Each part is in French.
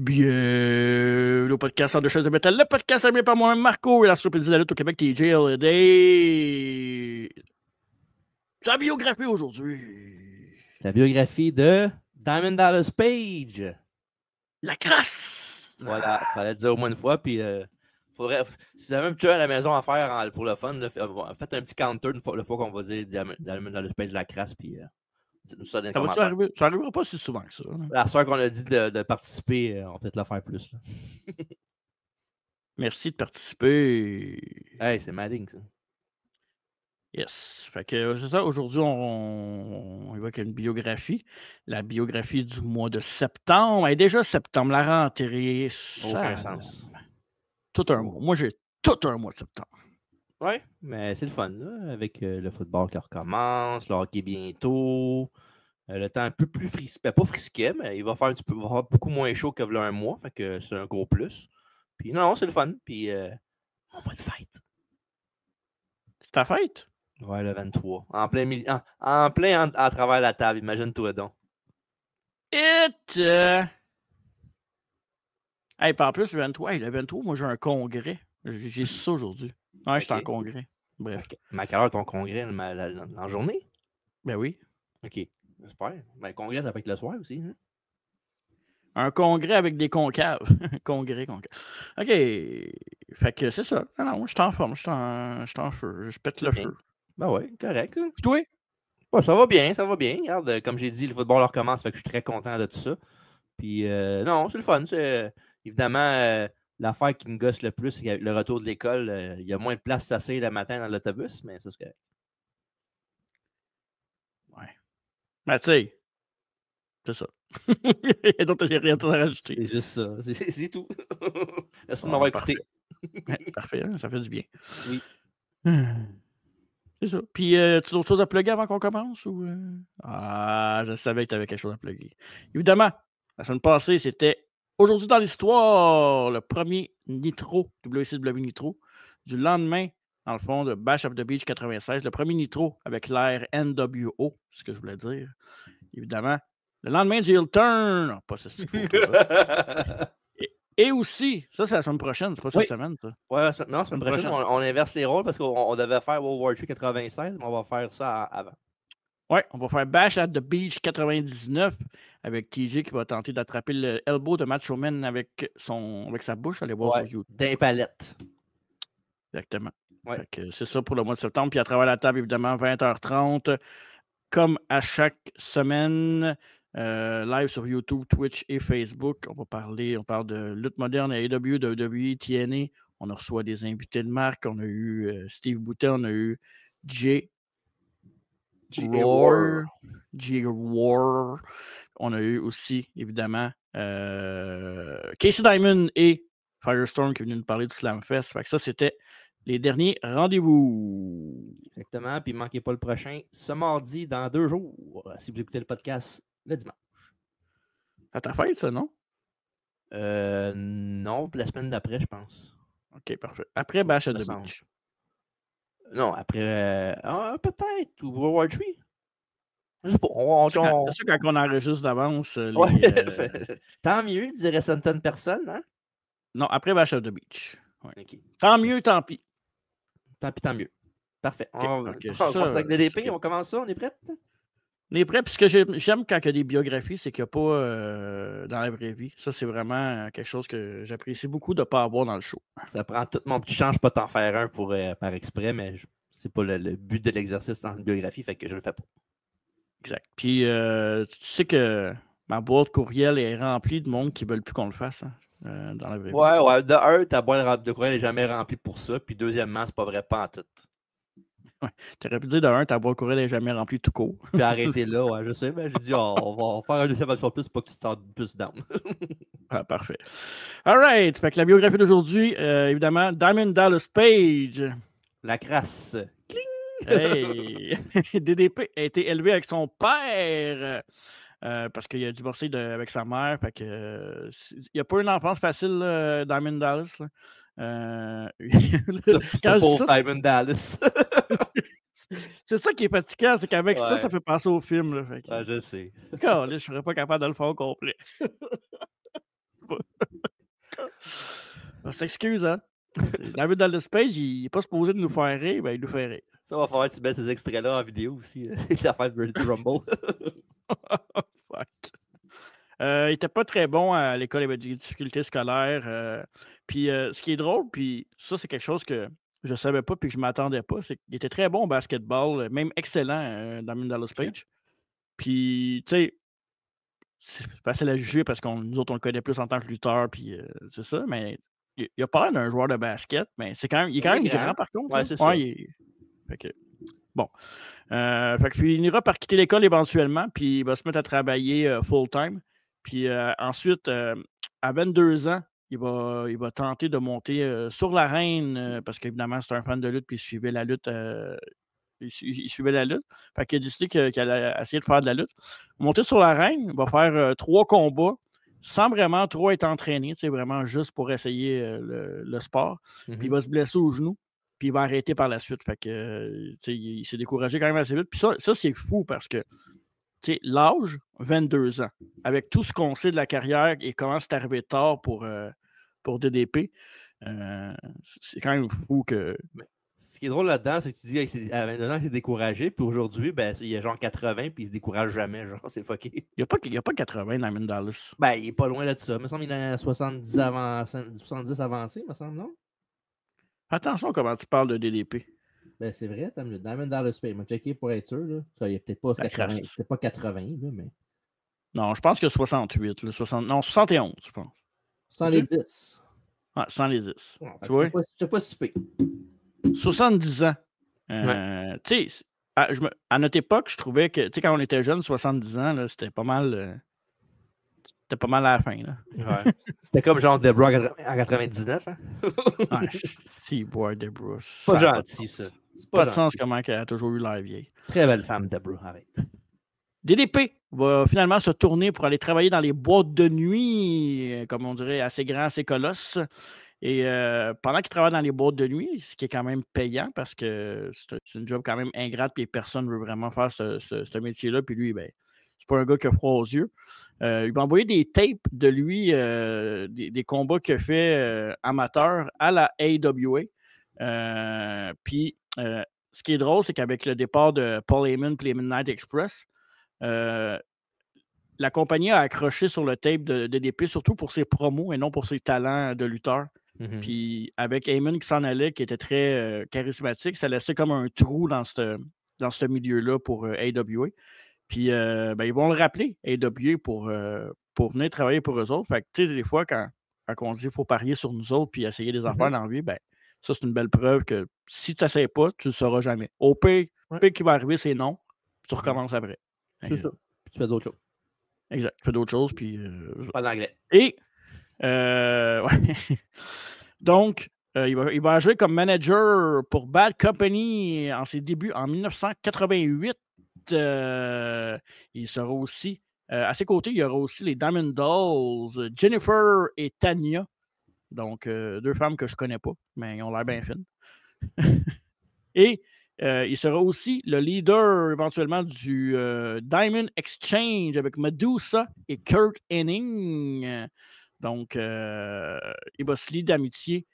Bien, le podcast en deux chaises de métal, le podcast animé par moi-même Marco et la surprise de la lutte au Québec, TJ Holiday. Sa biographie aujourd'hui. La biographie de Diamond Dallas Page. La crasse. Voilà, fallait le dire au moins une fois. Puis, faudrait, si vous avez un petit jeu à la maison à faire pour le fun, là, faites un petit counter une fois qu'on va dire Diamond Dallas Page la crasse. Puis, dites-nous ça dans les Ça va-tu commentaires. arriver? Ça n'arrivera pas si souvent que ça. Là. La soeur qu'on a dit de participer, on va peut-être la faire plus. Là. Merci de participer. Hey, c'est mading ça. Yes. Fait que c'est ça. Aujourd'hui, on évoque une biographie. La biographie du mois de septembre. Et déjà septembre, la rentrée. Aucun Ça, sens. tout un mois. Moi, j'ai tout un mois de septembre. Ouais, mais c'est le fun, là, avec le football qui recommence, le hockey bientôt. Le temps un peu plus frisquet. Pas frisquet, mais il va faire beaucoup moins chaud que un mois. Fait que c'est un gros plus. Puis non, c'est le fun. Puis on va de fête. C'est ta fête? Ouais, le 23. En plein milieu. En plein à travers la table, imagine-toi donc. Hey, puis en plus, le 23, moi j'ai un congrès. J'ai ça aujourd'hui. Ouais, j'étais en congrès. Bref. Okay. Mais à quelle heure ton congrès en journée? Ben oui. OK. J'espère. Mais le congrès, ça peut être le soir aussi. Hein? Un congrès avec des concaves. congrès. OK. Fait que c'est ça. Non, je suis en forme. Je suis en feu. Je pète le feu. Ben ouais, correct. Puis toi? Ouais, ça va bien, ça va bien. Regarde, comme j'ai dit, le football recommence, fait que je suis très content de tout ça. Puis non, c'est le fun. Évidemment, l'affaire qui me gosse le plus, c'est le retour de l'école. Il y a moins de place s'asseoir le matin dans l'autobus, mais ça, c'est correct. Ouais. Ben, tu sais, c'est ça. Et donc, j'ai rien à rajouter. C'est juste ça. C'est tout. Merci de Ouais, m'avoir parfait. écouté. Parfait, hein, ça fait du bien. Oui. C'est ça. Puis, tu as d'autres choses à plugger avant qu'on commence? Ou, Ah, je savais que tu avais quelque chose à plugger. Évidemment, la semaine passée, c'était Aujourd'hui dans l'histoire, le premier Nitro, WCW Nitro, du lendemain, dans le fond, de Bash of the Beach 96, le premier Nitro avec l'air NWO, c'est ce que je voulais dire. Évidemment, le lendemain du Heel Turn, pas ce qu'il faut. Et aussi, ça, c'est la semaine prochaine, c'est pas cette semaine, ça. Ouais, non, la semaine prochaine, on inverse les rôles parce qu'on devait faire World War III 96, mais on va faire ça avant. Ouais, on va faire Bash at the Beach 99 avec TJ qui va tenter d'attraper le elbow de Macho Man avec sa bouche. Allez voir sur YouTube. D'un palette. Exactement. Ouais. Fait que c'est ça pour le mois de septembre. Puis à travers la table, évidemment, 20h30, comme à chaque semaine, live sur YouTube, Twitch et Facebook. On parle de lutte moderne, AEW, WWE, TNA. On reçoit des invités de marque. On a eu Steve Boutin, on a eu Jay War. On a eu aussi, évidemment, Casey Diamond et Firestorm qui est venu nous parler du Slamfest. Fait que ça, c'était les derniers rendez-vous. Exactement. Puis ne manquez pas le prochain ce mardi dans 2 jours, si vous écoutez le podcast le dimanche. À ta fête, ça, non? Non, la semaine d'après, je pense. OK, parfait. Après Bash at the Beach. Non, après. Peut-être. Ou World War III. Je sais pas. C'est sûr, quand on enregistre d'avance. Tant mieux, dirait certaines personnes, hein? Non, après Bash at the Beach. Ouais. Okay. Tant mieux, tant pis. Tant mieux. Parfait. Okay, on commence avec DDP, on commence ça, on est prêts? On est prêts, puis ce que j'aime quand il y a des biographies, c'est qu'il n'y a pas dans la vraie vie. Ça, c'est vraiment quelque chose que j'apprécie beaucoup de ne pas avoir dans le show. Ça prend tout mon petit change pas t'en faire un par exprès, mais c'est pas le but de l'exercice dans une biographie, fait que je le fais pas. Exact. Puis tu sais que ma boîte courriel est remplie de monde qui ne veulent plus qu'on le fasse dans la vraie vie. Ouais. De un, ta boîte de courriel n'est jamais remplie pour ça. Puis deuxièmement, c'est pas vrai pas en tout. Ouais. Tu aurais pu dire de un, ta boîte courriel n'est jamais remplie tout court. Puis arrêtez là, ouais, je sais, mais j'ai dit on va faire un deuxième fois plus pour que tu te sentes plus down. Ah, parfait. All right. Fait que la biographie d'aujourd'hui, évidemment, Diamond Dallas Page. La crasse. Cling! Hey! DDP a été élevé avec son père. Parce qu'il a divorcé avec sa mère. Fait que, il n'a pas une enfance facile, Diamond Dallas. C'est pour Diamond Dallas. C'est ça qui est fatigant, c'est qu'avec ça fait passer au film. Là, fait que, je sais. je ne serais pas capable de le faire au complet. On s'excuse, hein? David Dallas Page, il n'est pas supposé de nous faire rire, ben il nous fait rire. Ça va falloir que tu mettes ces extraits-là en vidéo aussi. L'affaire de Ready to Rumble. Fuck. Il était pas très bon à l'école, il avait des difficultés scolaires. Puis ce qui est drôle, puis ça, c'est quelque chose que je savais pas puis que je m'attendais pas, c'est qu'il était très bon au basketball, même excellent, Damien Dallas Page. Puis, tu sais, c'est facile à juger parce qu'on nous autres, on le connaît plus en tant que lutteur, puis c'est ça, mais il a pas l'air d'un joueur de basket, mais il est quand même grand, par contre. Ouais, Là. c'est ça. Fait que, bon. Fait que, puis il ira par quitter l'école éventuellement, puis il va se mettre à travailler full-time. Puis ensuite, à 22 ans, il va tenter de monter sur l'arène parce qu'évidemment, c'est un fan de lutte, puis il suivait la lutte. Il suivait la lutte. Fait qu'il a décidé qu'il allait essayer de faire de la lutte. Monter sur l'arène, il va faire 3 combats sans vraiment trop être entraîné, c'est vraiment juste pour essayer le sport. Puis il va se blesser au genou, puis il va arrêter par la suite. Fait que, il s'est découragé quand même assez vite. Puis ça c'est fou parce que l'âge, 22 ans, avec tout ce qu'on sait de la carrière et comment c'est arrivé tard pour DDP, c'est quand même fou que. Ce qui est drôle là-dedans, c'est que tu dis qu'à 22 ans, il s'est découragé, puis aujourd'hui, ben, il y a genre 80, puis il se décourage jamais. Genre, c'est fucké. Il n'y a pas 80 dans Damien Dallas. Ben, il est pas loin là de ça. Il me semble qu'il est dans 70 avancé, me semble, non? Attention comment tu parles de DDP. Ben, c'est vrai, Damien Dallas Page. Il m'a checké pour être sûr. Là. Ça, il n'est peut-être pas 80, pas 80 là, mais. Non, je pense que 68. Là, 60, non, 71, je pense. 110. Ouais, 110. Ouais, tu vois? Je pas si pire. 70 ans. Ouais. Tu sais, à notre époque, je trouvais que, tu sais, quand on était jeune, 70 ans, là, c'était pas mal. C'était pas mal à la fin. Là. Ouais. C'était comme genre Debra en 99. Hein? Ouais, si, boy, Debra. Pas gentil, ça. C'est pas de sens comment elle a toujours eu l'air vieille. Très belle femme, Debra, arrête. DDP va finalement se tourner pour aller travailler dans les boîtes de nuit, comme on dirait, assez grands, assez colosses. Et pendant qu'il travaille dans les boîtes de nuit, ce qui est quand même payant parce que c'est une job quand même ingrate, puis personne ne veut vraiment faire ce métier-là. Puis lui, ben, c'est pas un gars qui a froid aux yeux. Il va envoyer des tapes de lui, des combats qu'il a fait amateurs à la AWA. Puis ce qui est drôle, c'est qu'avec le départ de Paul Heyman et les Midnight Express, la compagnie a accroché sur le tape de DDP, surtout pour ses promos et non pour ses talents de lutteur. Puis avec Heyman qui s'en allait, qui était très charismatique, ça laissait comme un trou dans ce milieu-là pour AWA. Puis ben, ils vont le rappeler, AWA, pour venir travailler pour eux autres. Fait que tu sais, des fois, quand on dit qu'il faut parier sur nous autres puis essayer des affaires dans la vie, ben ça, c'est une belle preuve que si tu n'essaies pas, tu ne le sauras jamais. Au pire qui va arriver, c'est non. Puis tu recommences après. C'est ça. Puis tu fais d'autres choses. Exact. Tu fais d'autres choses. Puis, pas d'anglais. Et, ouais. Donc, il va jouer comme manager pour Bad Company en ses débuts en 1988. Il sera aussi, à ses côtés, il y aura aussi les Diamond Dolls, Jennifer et Tanya. Donc, 2 femmes que je ne connais pas, mais ils ont l'air bien fines. Et il sera aussi le leader éventuellement du Diamond Exchange avec Medusa et Kurt Hennig. Donc, il va se lier d'amitié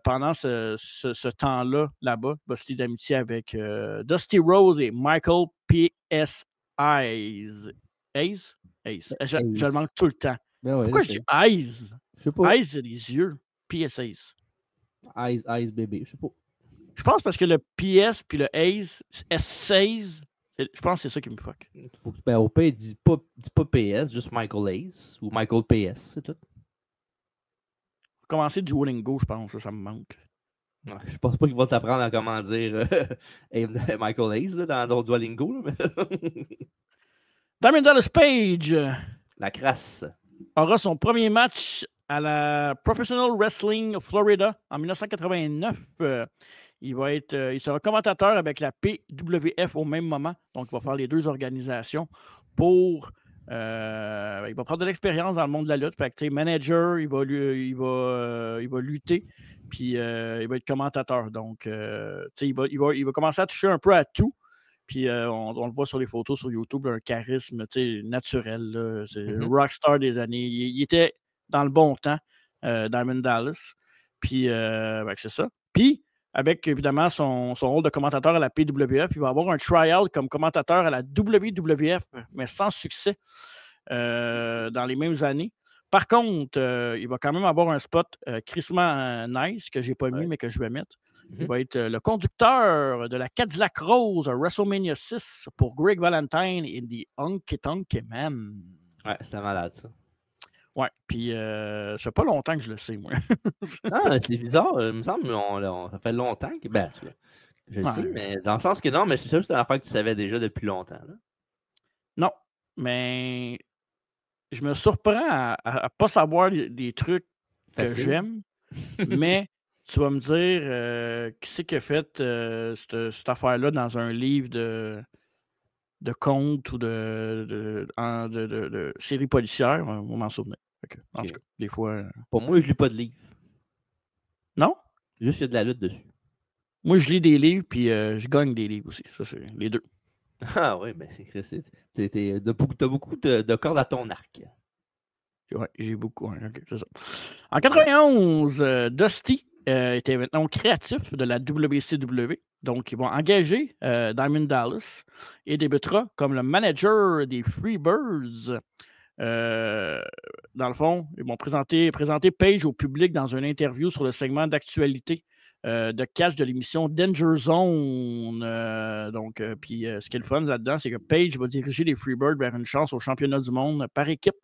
pendant ce temps-là, là-bas. Il va se lier d'amitié avec Dusty Rose et Michael P.S. Hayes. Hayes? Je le manque tout le temps. Ben ouais, pourquoi je dis Hayes? Je sais pas. Hayes, c'est les yeux. P.S. Hayes. Hayes bébé, je sais pas. Je pense parce que le PS puis le Hayes, S16, je pense que c'est ça qui me fuck. Faut que, ben, au pire, dis pas PS, juste Michael Hayes ou Michael PS, c'est tout. Commencer Duolingo, je pense, ça me manque. Ouais, je pense pas qu'ils vont t'apprendre à comment dire Michael Hayes là, dans Duolingo. Là, mais... Damien Dallas Page la crasse aura son premier match à la Professional Wrestling Florida en 1989. Il sera commentateur avec la PWF au même moment. Donc, il va faire les 2 organisations pour... il va prendre de l'expérience dans le monde de la lutte. Fait que, manager, il va lutter, puis il va être commentateur. Donc, il va commencer à toucher un peu à tout. Puis on le voit sur les photos sur YouTube, un charisme naturel. C'est le rockstar des années. Il était dans le bon temps. Diamond Dallas. Puis, c'est ça. Puis, avec évidemment son rôle de commentateur à la PWF, il va avoir un try-out comme commentateur à la WWF, mais sans succès dans les mêmes années. Par contre, il va quand même avoir un spot crissement nice que je n'ai pas mis, mais que je vais mettre. Il va être le conducteur de la Cadillac Rose à WrestleMania 6 pour Greg Valentine et The Honky Tonky Man. Ouais, c'était malade, ça. Ouais, puis ça fait pas longtemps que je le sais, moi. Ah, c'est bizarre. Il me semble ça fait longtemps que. Ben, je le sais, mais dans le sens que non, mais c'est juste une affaire que tu savais déjà depuis longtemps. Là. Non, mais je me surprends à pas savoir des trucs que j'aime, mais tu vas me dire qui c'est qui a fait cette affaire-là dans un livre de contes ou de séries policières, on va m'en souvenir. En tout cas, des fois. Pour moi, je lis pas de livres. Non? Juste qu'il y a de la lutte dessus. Moi, je lis des livres, puis je gagne des livres aussi. Ça, c'est les deux. Ah oui, mais t'as beaucoup de cordes à ton arc. Oui, j'ai beaucoup. Ouais, okay, c'est ça. En 91, Dusty était maintenant créatif de la WCW. Donc, ils vont engager Diamond Dallas et débutera comme le manager des Freebirds. Dans le fond, ils vont présenter Page au public dans une interview sur le segment d'actualité de catch de l'émission Danger Zone. Puis ce qui est le fun là-dedans, c'est que Page va diriger les Freebirds vers une chance au championnat du monde par équipe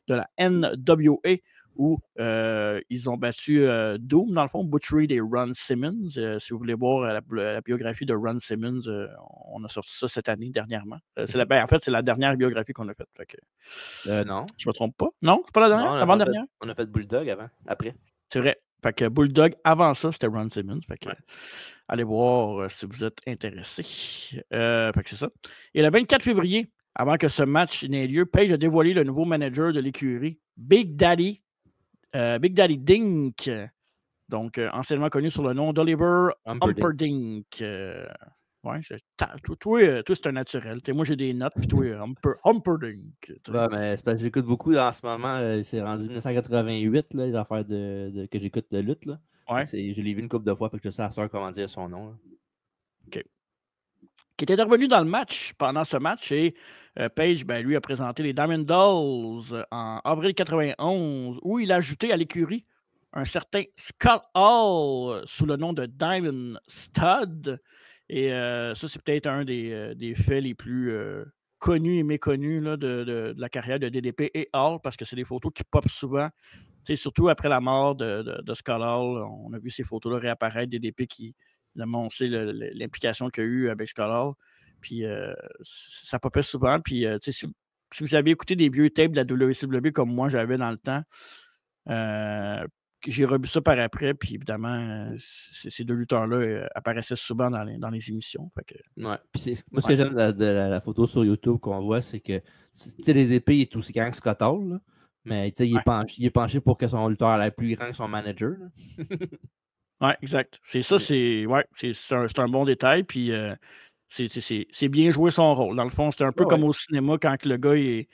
de la NWA où ils ont battu Doom, dans le fond, Butch Reed et Ron Simmons. Si vous voulez voir la biographie de Ron Simmons, on a sorti ça cette année, dernièrement. En fait, c'est la dernière biographie qu'on a faite. Non. Je me trompe pas? Non, c'est pas la dernière? Avant-dernière? On a fait Bulldog après. C'est vrai. Fait que Bulldog, avant ça, c'était Ron Simmons. Fait que, allez voir si vous êtes intéressé. Fait que c'est ça. Et le 24 février, avant que ce match n'ait lieu, Page a dévoilé le nouveau manager de l'écurie, Big Daddy Dink. Donc, anciennement connu sous le nom d'Oliver Humperdinck. Ouais, toi, c'est un naturel. Moi, j'ai des notes, puis toi, Humperdinck. Ouais, mais c'est parce que j'écoute beaucoup en ce moment. C'est rendu 1988, là, les affaires que j'écoute de lutte. Là. Ouais. Je l'ai vu une couple de fois, fait que je sais à soeur comment dire son nom. Là. OK. Qui était intervenu dans le match, pendant ce match, et Page, lui, a présenté les Diamond Dolls en avril 91, où il a ajouté à l'écurie un certain Scott Hall sous le nom de Diamond Stud. Et ça, c'est peut-être un des faits les plus connus et méconnus là, de la carrière de DDP et Hall, parce que c'est des photos qui popent souvent. Surtout après la mort de Scott Hall, on a vu ces photos-là réapparaître, DDP qui on sait l'implication qu'il y a eu avec Scott Hall. Puis ça popait souvent. Puis si vous avez écouté des vieux tapes de la WCW comme moi j'avais dans le temps, j'ai revu ça par après. Puis évidemment, ces deux lutteurs-là apparaissaient souvent dans les émissions. Fait que, ouais. Puis moi, ce que j'aime de la photo sur YouTube qu'on voit, c'est que les épées, il est aussi grand que Scott Hall. Là. Mais il est penché pour que son lutteur ait plus grand que son manager. Oui, exact. C'est ça, c'est un bon détail. Puis c'est bien joué son rôle. Dans le fond, c'est un peu comme au cinéma quand le gars est.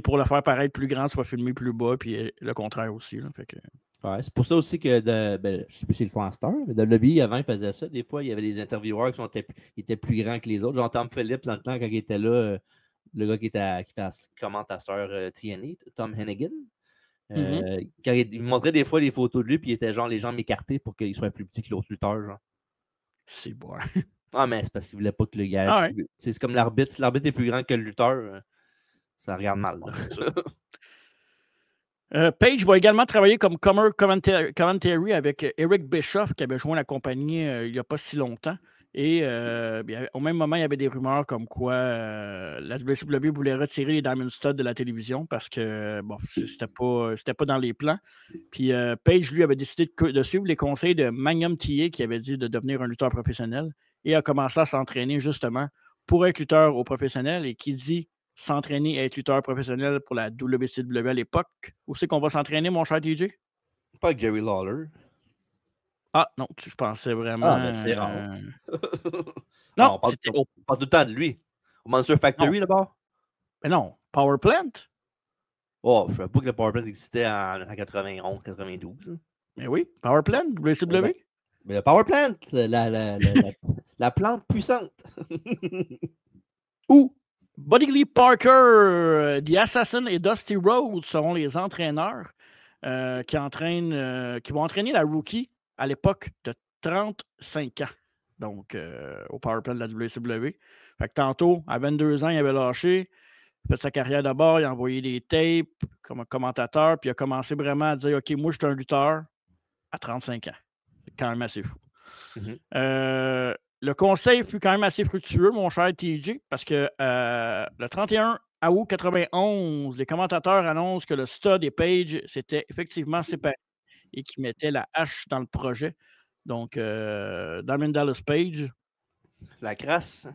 Pour le faire paraître plus grand, tu vas filmer plus bas, puis le contraire aussi. Là, fait que... ouais, c'est pour ça aussi que, je ne sais plus si le font en Star, mais WWE avant, il faisait ça. Des fois, il y avait des intervieweurs qui étaient plus grands que les autres. Genre Tom Phillips, dans le temps, quand il était là, le gars qui commentateur TNA, Tom Hennigan. Quand il montrait des fois les photos de lui, puis il était genre les jambes écartées pour qu'il soit plus petit que l'autre lutteur. Genre. C'est bon. Ah, mais c'est parce qu'il voulait pas que le gars. C'est comme l'arbitre. Si l'arbitre est plus grand que le lutteur, ça regarde mal. Page va également travailler comme commentary avec Eric Bischoff, qui avait joint la compagnie il n'y a pas si longtemps. Et au même moment, il y avait des rumeurs comme quoi la WCW voulait retirer les Diamond Studs de la télévision parce que c'était pas dans les plans. Puis Page, lui, avait décidé de suivre les conseils de Magnum TA qui avait dit de devenir un lutteur professionnel et a commencé à s'entraîner justement pour être lutteur au professionnel. Et qui dit s'entraîner à être lutteur professionnel pour la WCW à l'époque. Où c'est qu'on va s'entraîner, mon cher TJ? Pas avec Jerry Lawler. Ah, non, je pensais vraiment... Ah, ben c'est rare. Non, on parle tout le temps de lui. Au Monster Factory, d'abord? Mais non, Power Plant? Oh, je ne savais pas que le Powerplay existait en 91, 92. Mais oui, Powerplant, WCW. Mais le Powerplant, la plante puissante. Ou Buddy Lee Parker, The Assassin et Dusty Rhodes seront les entraîneurs qui vont entraîner la rookie à l'époque de 35 ans. Donc, au Powerplay de la WCW. Fait que tantôt, à 22 ans, il avait lâché. Il a fait sa carrière d'abord, il a envoyé des tapes comme commentateur, puis il a commencé vraiment à dire OK, moi, je suis un lutteur à 35 ans. C'est quand même assez fou. Le conseil fut quand même assez fructueux, mon cher TJ, parce que le 31 août 91, les commentateurs annoncent que le stud et Page s'étaient effectivement séparés et qu'ils mettaient la hache dans le projet. Donc, Diamond Dallas Page La crasse.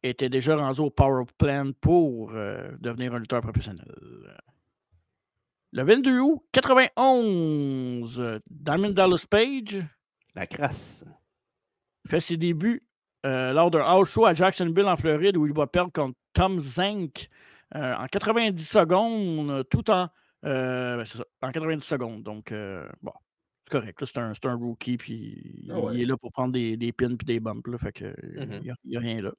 était déjà rendu au Power Plan pour devenir un lutteur professionnel. Le 22 août 91, Diamond Dallas Page La crasse. fait ses débuts lors d'un house show à Jacksonville, en Floride, où il va perdre contre Tom Zank en 90 secondes, tout en... c'est ça, en 90 secondes. Donc, bon, c'est correct. C'est un rookie, puis il est là pour prendre des pins et des bumps. Là, fait que il n'y a rien là.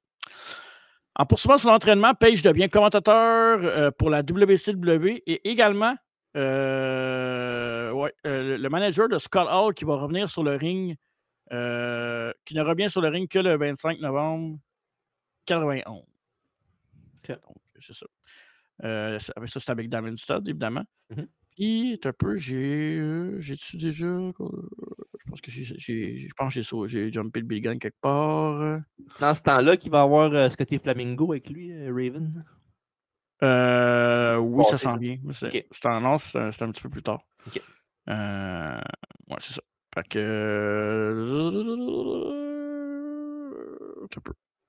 En poursuivant son entraînement, Page devient commentateur pour la WCW et également le manager de Scott Hall qui va revenir sur le ring, qui ne revient sur le ring que le 25 novembre 91. Okay. Donc, c'est ça. Ça, c'est avec Diamond Stud, évidemment. Puis, un peu, j'ai-tu déjà. Je pense que j'ai jumpé le Big Gun quelque part. C'est dans ce temps-là qu'il va avoir Scotty Flamingo avec lui, Raven? Oui, ça sent bien. Okay. C'est un petit peu plus tard. Okay. Ouais, c'est ça. Fait que.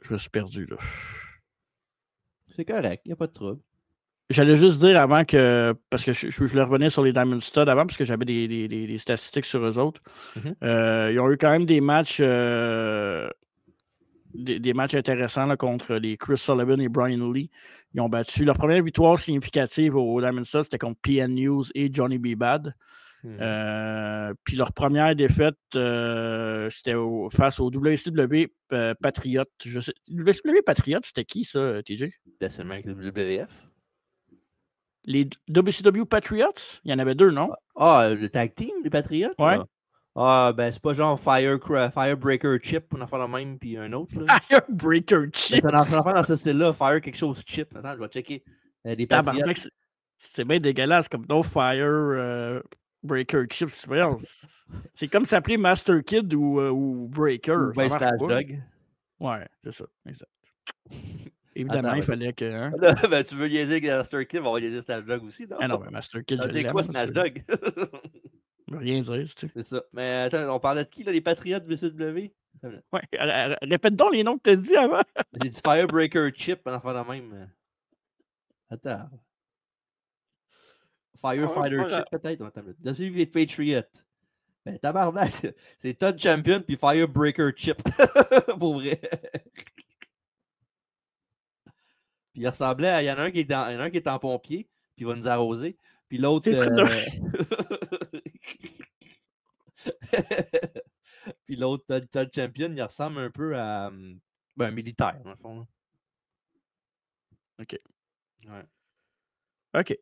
Je me suis perdu, là. C'est correct, il n'y a pas de trouble. J'allais juste dire avant que. Parce que je voulais revenir sur les Diamond Stud avant, parce que j'avais des statistiques sur eux autres. Ils ont eu quand même des matchs. Des matchs intéressants là, contre les Chris Sullivan et Brian Lee. Ils ont battu. Leur première victoire significative au Diamond Stud, c'était contre PN News et Johnny B. Bad. Puis leur première défaite, c'était face au WCW Patriot. WCW Patriot, c'était qui ça, TJ? C'était seulement avec le WWF. Les WCW Patriots? Il y en avait deux, non? Le tag team, les Patriots? Ouais. Ben c'est pas genre Firebreaker Chip, on en fait la même, puis un autre. Là. Firebreaker Chip? On en fait dans ce style-là, Fire quelque chose Chip. Attends, je vais checker. Les Patriots. C'est bien dégueulasse comme no Fire Breaker Chip. C'est comme s'appeler Master Kid ou Breaker. Ou ben Stage Dog. Ouais, c'est ça, exact. Évidemment, il fallait que. Hein? Ben, tu veux liaiser avec Master Kid, on va liaiser Stage Dog aussi, non? Ah non, mais Master Kid, je l'aime. C'est quoi Stage Dog? Rien dire, tu sais. C'est ça. Mais attends, on parlait de qui, là, les Patriots de WCW? Ouais, répète donc les noms que tu as dit avant. J'ai dit Firebreaker Chip, on en fait la même. Attends. Firefighter Chip, peut-être? WCW Patriot. Ben, tabarnak, c'est Todd Champion puis Firebreaker Chip. Pour vrai. Puis il ressemblait à. Il y en a un qui est en pompier, puis il va nous arroser. Puis l'autre. Puis l'autre, Todd Champion, il ressemble un peu à un militaire, dans le fond. Là. OK. Ouais. OK.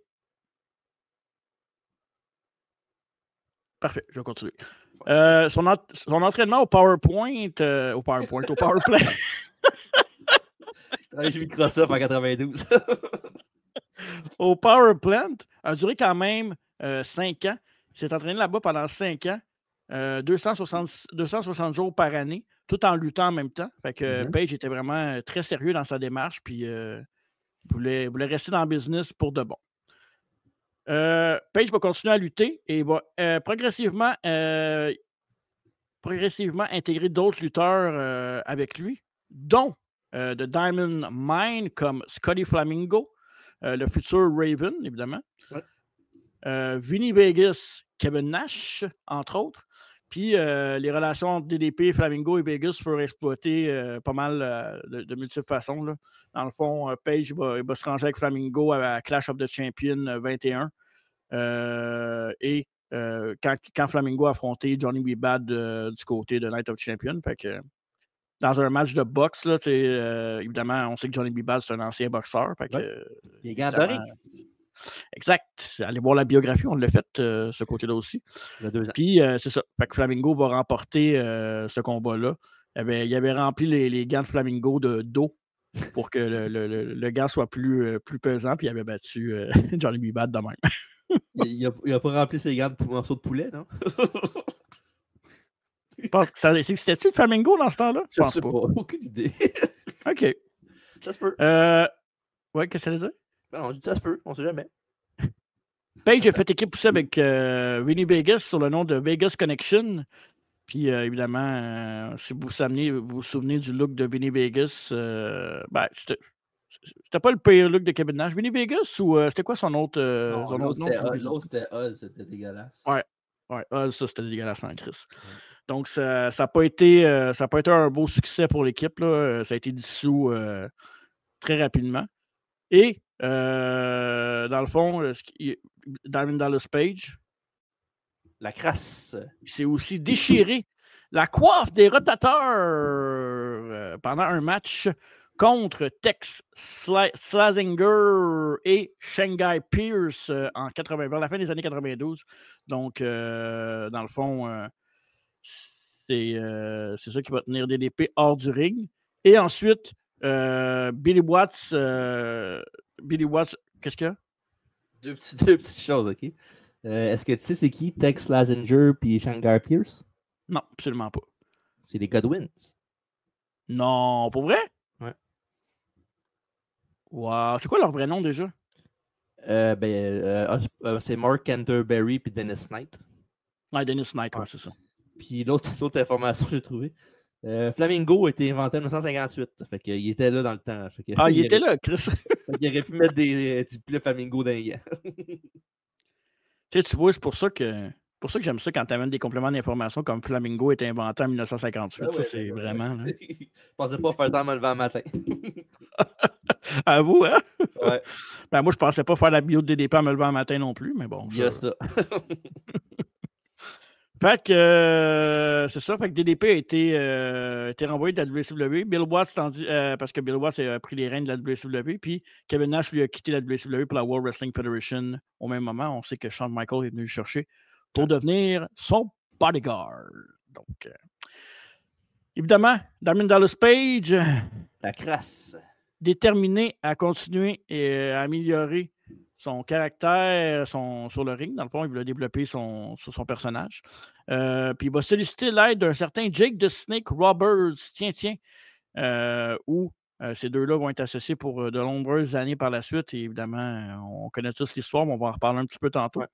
Parfait, je vais continuer. Son entraînement au PowerPoint, au PowerPlay. J'ai mis Microsoft en 92. Au Power Plant a duré quand même 5 ans. Il s'est entraîné là-bas pendant 5 ans, 260 jours par année, tout en luttant en même temps. Fait que Page était vraiment très sérieux dans sa démarche, puis voulait rester dans le business pour de bon. Page va continuer à lutter et va progressivement intégrer d'autres lutteurs avec lui, dont de Diamond Mine comme Scotty Flamingo, le futur Raven, évidemment. Ouais. Vinny Vegas, Kevin Nash, entre autres. Puis les relations entre DDP, Flamingo et Vegas furent exploitées pas mal de multiples façons. Là. Dans le fond, Page va se ranger avec Flamingo à Clash of the Champions 21. Et quand Flamingo a affronté Johnny B. Bad du côté de Night of Champions. Fait que, dans un match de boxe, là, évidemment, on sait que Johnny B. Bad, c'est un ancien boxeur. Fait que, Les gants dorés. Exact. Allez voir la biographie, on l'a fait, ce côté-là aussi. Il y a 2 ans. Puis, c'est ça. Fait que Flamingo va remporter ce combat-là. Il avait rempli les gants de Flamingo d'eau pour que le gant soit plus pesant, puis il avait battu Johnny B. Bad de même. Il a pas rempli ses gants de morceaux de poulet, non? Je pense que c'était-tu le Flamingo dans ce temps-là? Je sais pas. Aucune idée. OK. Ça se peut. Ouais, qu'est-ce que ça veut dire? Non, je dis ça se peut, on sait jamais. Page a fait équipe aussi avec Vinny Vegas sur le nom de Vegas Connection. Puis évidemment, si vous vous souvenez du look de Vinny Vegas, c'était pas le pire look de Kevin Nash. Vinny Vegas ou c'était quoi son autre Non, nom? l'autre c'était Oz, c'était dégueulasse. Ouais, Oz, ça c'était dégueulasse en Chris. Donc ça n'a pas été un beau succès pour l'équipe. Ça a été dissous très rapidement. Et dans le fond, Diamond Dallas Page, la crasse. Il s'est aussi déchiré la coiffe des rotateurs pendant un match contre Tex Slazenger et Shanghai Pierce vers la fin des années 92. Donc, dans le fond, c'est ça qui va tenir DDP hors du ring. Et ensuite, Billy Watts, qu'est-ce qu'il y a? Deux petites choses, OK? Est-ce que tu sais c'est qui Tex Slazenger puis Shanghai Pierce? Non, absolument pas. C'est les Godwins. Non, pour vrai? Ouais. Wow. C'est quoi leur vrai nom déjà? C'est Mark Canterbury puis Dennis Knight. Ouais, Dennis Knight, ouais, c'est ça. Puis l'autre information que j'ai trouvée, Flamingo a été inventé en 1958. Fait qu'il était là dans le temps. Il était là, Chris. Il aurait pu mettre des plaies Flamingo dans les gants. Tu vois, c'est pour ça que j'aime ça quand tu amènes des compléments d'information comme Flamingo est inventé en 1958. Ça, c'est vraiment. Là. Je pensais pas faire ça en me levant le matin. À vous, hein? Ouais. Moi, je pensais pas faire la bio de DDP en me levant le matin non plus, mais bon. Il y a ça. Fait que c'est ça, fait que DDP a été renvoyé de la WCW. Bill Watts, parce que Bill Watts a pris les rênes de la WCW, puis Kevin Nash lui a quitté la WCW pour la World Wrestling Federation au même moment. On sait que Shawn Michaels est venu le chercher pour devenir son bodyguard. Donc, évidemment, Diamond Dallas Page, la crasse, déterminé à continuer et à améliorer son caractère sur le ring. Dans le fond, il veut développer son personnage. Puis il va solliciter l'aide d'un certain Jake the Snake Roberts. Tiens. Où ces deux-là vont être associés pour de nombreuses années par la suite. Et évidemment, on connaît tous l'histoire, mais on va en reparler un petit peu tantôt. Ouais.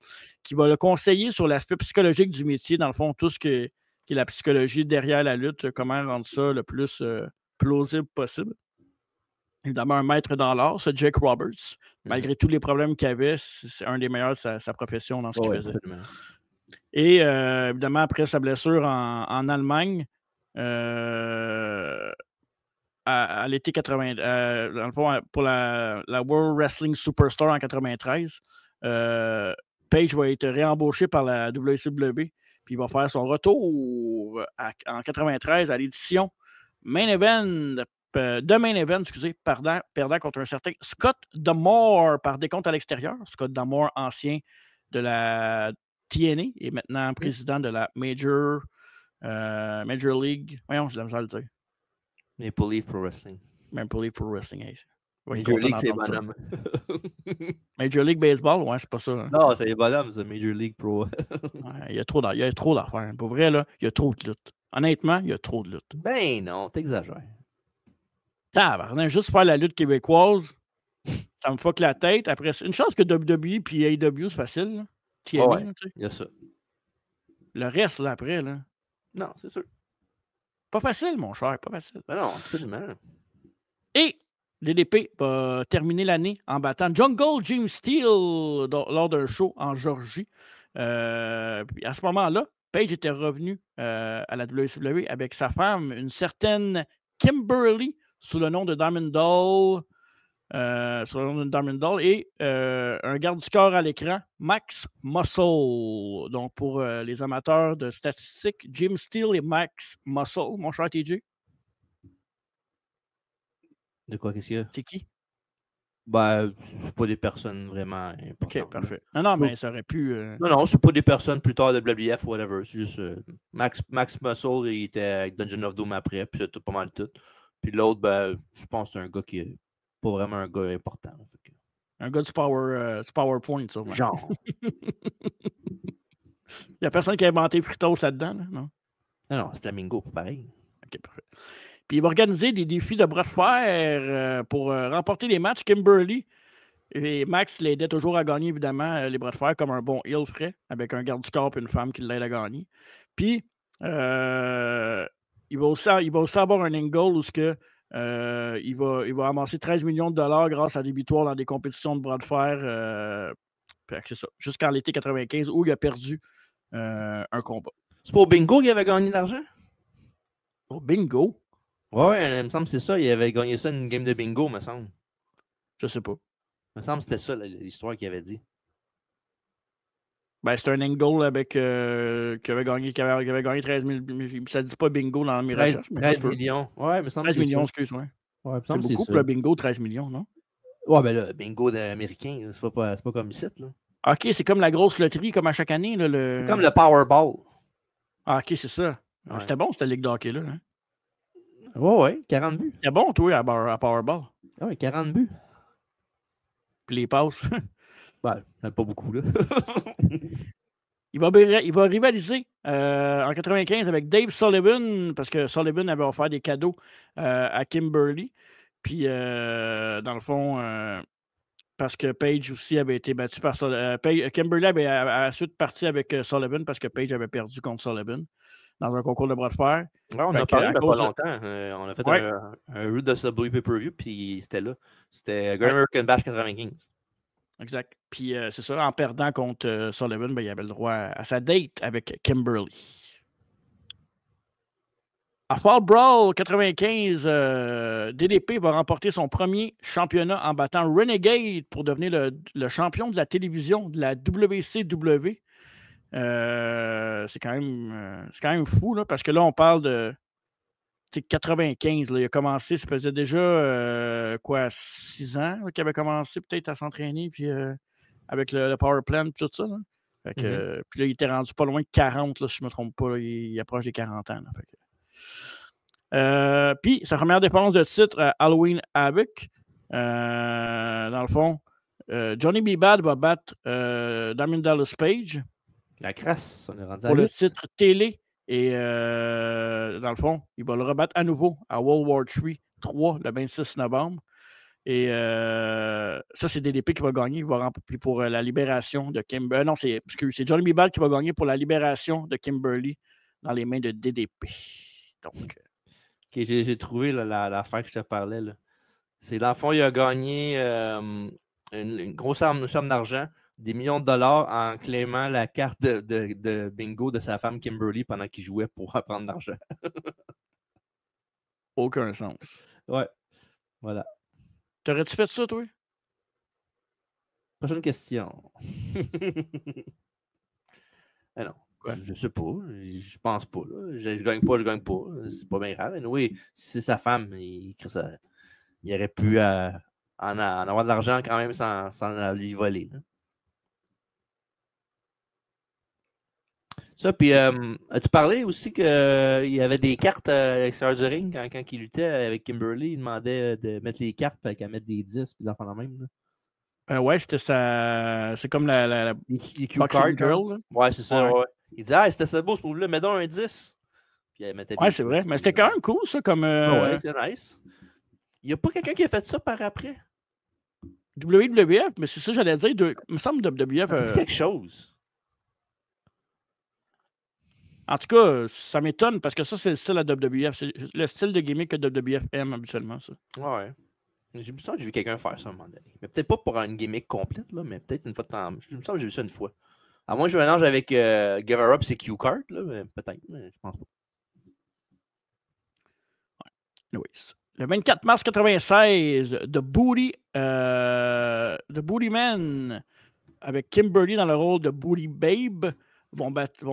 Qui va le conseiller sur l'aspect psychologique du métier. Dans le fond, tout ce qui est la psychologie derrière la lutte, comment rendre ça le plus plausible possible. Évidemment, un maître dans l'art, ce Jake Roberts. Malgré tous les problèmes qu'il avait, c'est un des meilleurs de sa profession dans ce qu'il faisait. Absolument. Et évidemment, après sa blessure en Allemagne, à l'été 80, dans le fond, pour la World Wrestling Superstar en 93, Page va être réembauché par la WCW, puis il va faire son retour en 93 à l'édition Main Event, perdant contre un certain Scott D'Amore par décompte à l'extérieur. Scott D'Amore, ancien de la TNA et maintenant président de la Major League. Voyons, je l'ai le dire. Maple Leaf Pro Wrestling. Maple Leaf Pro Wrestling. Hey. Major League, c'est bonhomme. Major League Baseball, ouais, c'est pas ça. Hein. Non, c'est les bonhommes, c'est Major League Pro. Il y a trop d'affaires. Pour vrai, là, il y a trop de lutte. Honnêtement, il y a trop de lutte. Ben non, t'exagères. Juste faire la lutte québécoise, ça me fuck la tête. Après, une chance que WWE et AEW, c'est facile. Là. TNA, ouais, il y a ça. Le reste, là, après, là. Non, c'est sûr. Pas facile, mon cher, pas facile. Ben non, absolument. Et DDP va terminer l'année en battant Jungle Jim Steele lors d'un show en Georgie. Puis à ce moment-là, Page était revenu à la WCW avec sa femme, une certaine Kimberly, sous le nom de Diamond Doll. sur le nom de Diamond Doll. Et un garde du corps à l'écran, Max Muscle. Donc, pour les amateurs de statistiques, Jim Steele et Max Muscle. Mon cher TJ. De quoi, qu'est-ce qu'il y a? C'est qui? Ben, c'est pas des personnes vraiment importantes. OK, parfait. Non, mais ça aurait pu... Non, c'est pas des personnes plus tard de WWF ou whatever. C'est juste Max Muscle, il était avec Dungeon of Doom après, puis c'est pas mal tout. Puis l'autre, ben, je pense que c'est un gars qui est pas vraiment un gars important. Un gars du PowerPoint, sûrement. Genre. Il n'y a personne qui a inventé Fritos là-dedans, là, non? Non, c'est Flamingo, pas pareil. OK, parfait. Puis il va organiser des défis de bras de fer pour remporter les matchs. Kimberly et Max l'aidait toujours à gagner, évidemment, les bras de fer comme un bon heel ferait, avec un garde du corps et une femme qui l'aide à gagner. Puis il va aussi avoir un angle où il va amasser 13 millions de dollars grâce à des victoires dans des compétitions de bras de fer. C'est ça, jusqu'en l'été 95 où il a perdu un combat. C'est pas au bingo qu'il avait gagné de l'argent? Oh, bingo! Ouais, il me semble que c'est ça. Il avait gagné ça une game de bingo, me semble. Je sais pas. Il me semble que c'était ça l'histoire qu'il avait dit. Ben, c'était un angle avec qui avait gagné 13 000. Ça ne dit pas bingo dans mes recherches. 13 millions. Ouais, il me semble 13 que c'est millions, ça. excuse-moi. Ouais, c'est beaucoup pour le bingo, 13 millions, non? Ouais, ben là, bingo américain, c'est pas comme ici, là. OK, c'est comme la grosse loterie, comme à chaque année. Là, C'est comme le Powerball. Ah, OK, c'est ça. Ouais. C'était bon, cette ligue de hockey-là. Hein? Ouais, 40 buts. C'était bon, toi, à Powerball. Ah ouais, 40 buts. Puis les passes. Ben, pas beaucoup, là. Il va rivaliser en 95 avec Dave Sullivan, parce que Sullivan avait offert des cadeaux à Kimberly. Puis, dans le fond, parce que Page aussi avait été battu par Sullivan. Kimberly avait ensuite parti avec Sullivan parce que Page avait perdu contre Sullivan dans un concours de bras de fer. Ouais, on a parlé il n'y a pas longtemps. On a fait un route de Subway Pay-Per-View, puis c'était là. C'était Great American Bash 95. Exact. Puis c'est ça, en perdant contre Sullivan, ben, il avait le droit à sa date avec Kimberly. À Fall Brawl 95, DDP va remporter son premier championnat en battant Renegade pour devenir le champion de la télévision de la WCW. C'est quand même fou, là, parce que là, on parle de 95. Là, il a commencé, ça faisait déjà 6 ans qu'il avait commencé peut-être à s'entraîner, puis avec le Power Plant, tout ça. Là. Fait que, puis là, il était rendu pas loin de 40, là, si je ne me trompe pas. Là, il approche des 40 ans. Là, fait que, puis sa première défense de titre, Halloween Havoc. Dans le fond, Johnny B. Bad va battre Diamond Dallas Page. La crasse, on est rendu pour le titre télé. Et dans le fond, il va le rebattre à nouveau à World War III le 26 novembre. Et ça, c'est DDP qui va gagner. Il va remplir pour la libération de Kimberly. Non, c'est Johnny B. Bad qui va gagner pour la libération de Kimberly dans les mains de DDP. Donc. Okay, j'ai trouvé l'affaire que je te parlais. Là. C'est dans le fond, il a gagné une grosse somme d'argent, des millions de dollars en claimant la carte de bingo de sa femme Kimberly pendant qu'il jouait pour prendre de l'argent. Aucun sens. Ouais. Voilà. T'aurais-tu fait ça, toi? Prochaine question. Ah non. Je sais pas. Je pense pas. Là. Je gagne pas, je gagne pas. C'est pas bien grave. Oui, si c'est sa femme, il aurait pu en avoir de l'argent quand même sans lui voler. Là. Ça, puis as-tu parlé aussi qu'il y avait des cartes à l'extérieur du ring quand il luttait avec Kimberly? Il demandait de mettre les cartes qu'à mettre des 10 puis d'en faire la même. Ouais, c'était ça. C'est comme la EQ card. Girl. Ouais, c'est ça. Ouais. Il disait, c'était ça beau ce move-là, mets donc un 10. Puis elle mettait ouais, c'est vrai. Mais c'était quand même cool, ça, comme. Ouais, c'est nice. Il n'y a pas quelqu'un qui a fait ça par après. WWF, mais c'est ça, j'allais dire. Il me semble que WWF. Ça dit quelque chose. En tout cas, ça m'étonne parce que ça, c'est le style à WWF. C'est le style de gimmick que WWF aime habituellement, ça. Ouais. J'ai vu ça, j'ai vu quelqu'un faire ça à un moment donné. Mais peut-être pas pour une gimmick complète, là, mais peut-être une fois de temps. Je me semble que j'ai vu ça une fois. À moins que je mélange avec Give Her Up, c'est Q-Card, là, peut-être, mais je pense pas. Oui. Le 24 mars 96, The Booty Man, avec Kimberly dans le rôle de Booty Babe, vont battre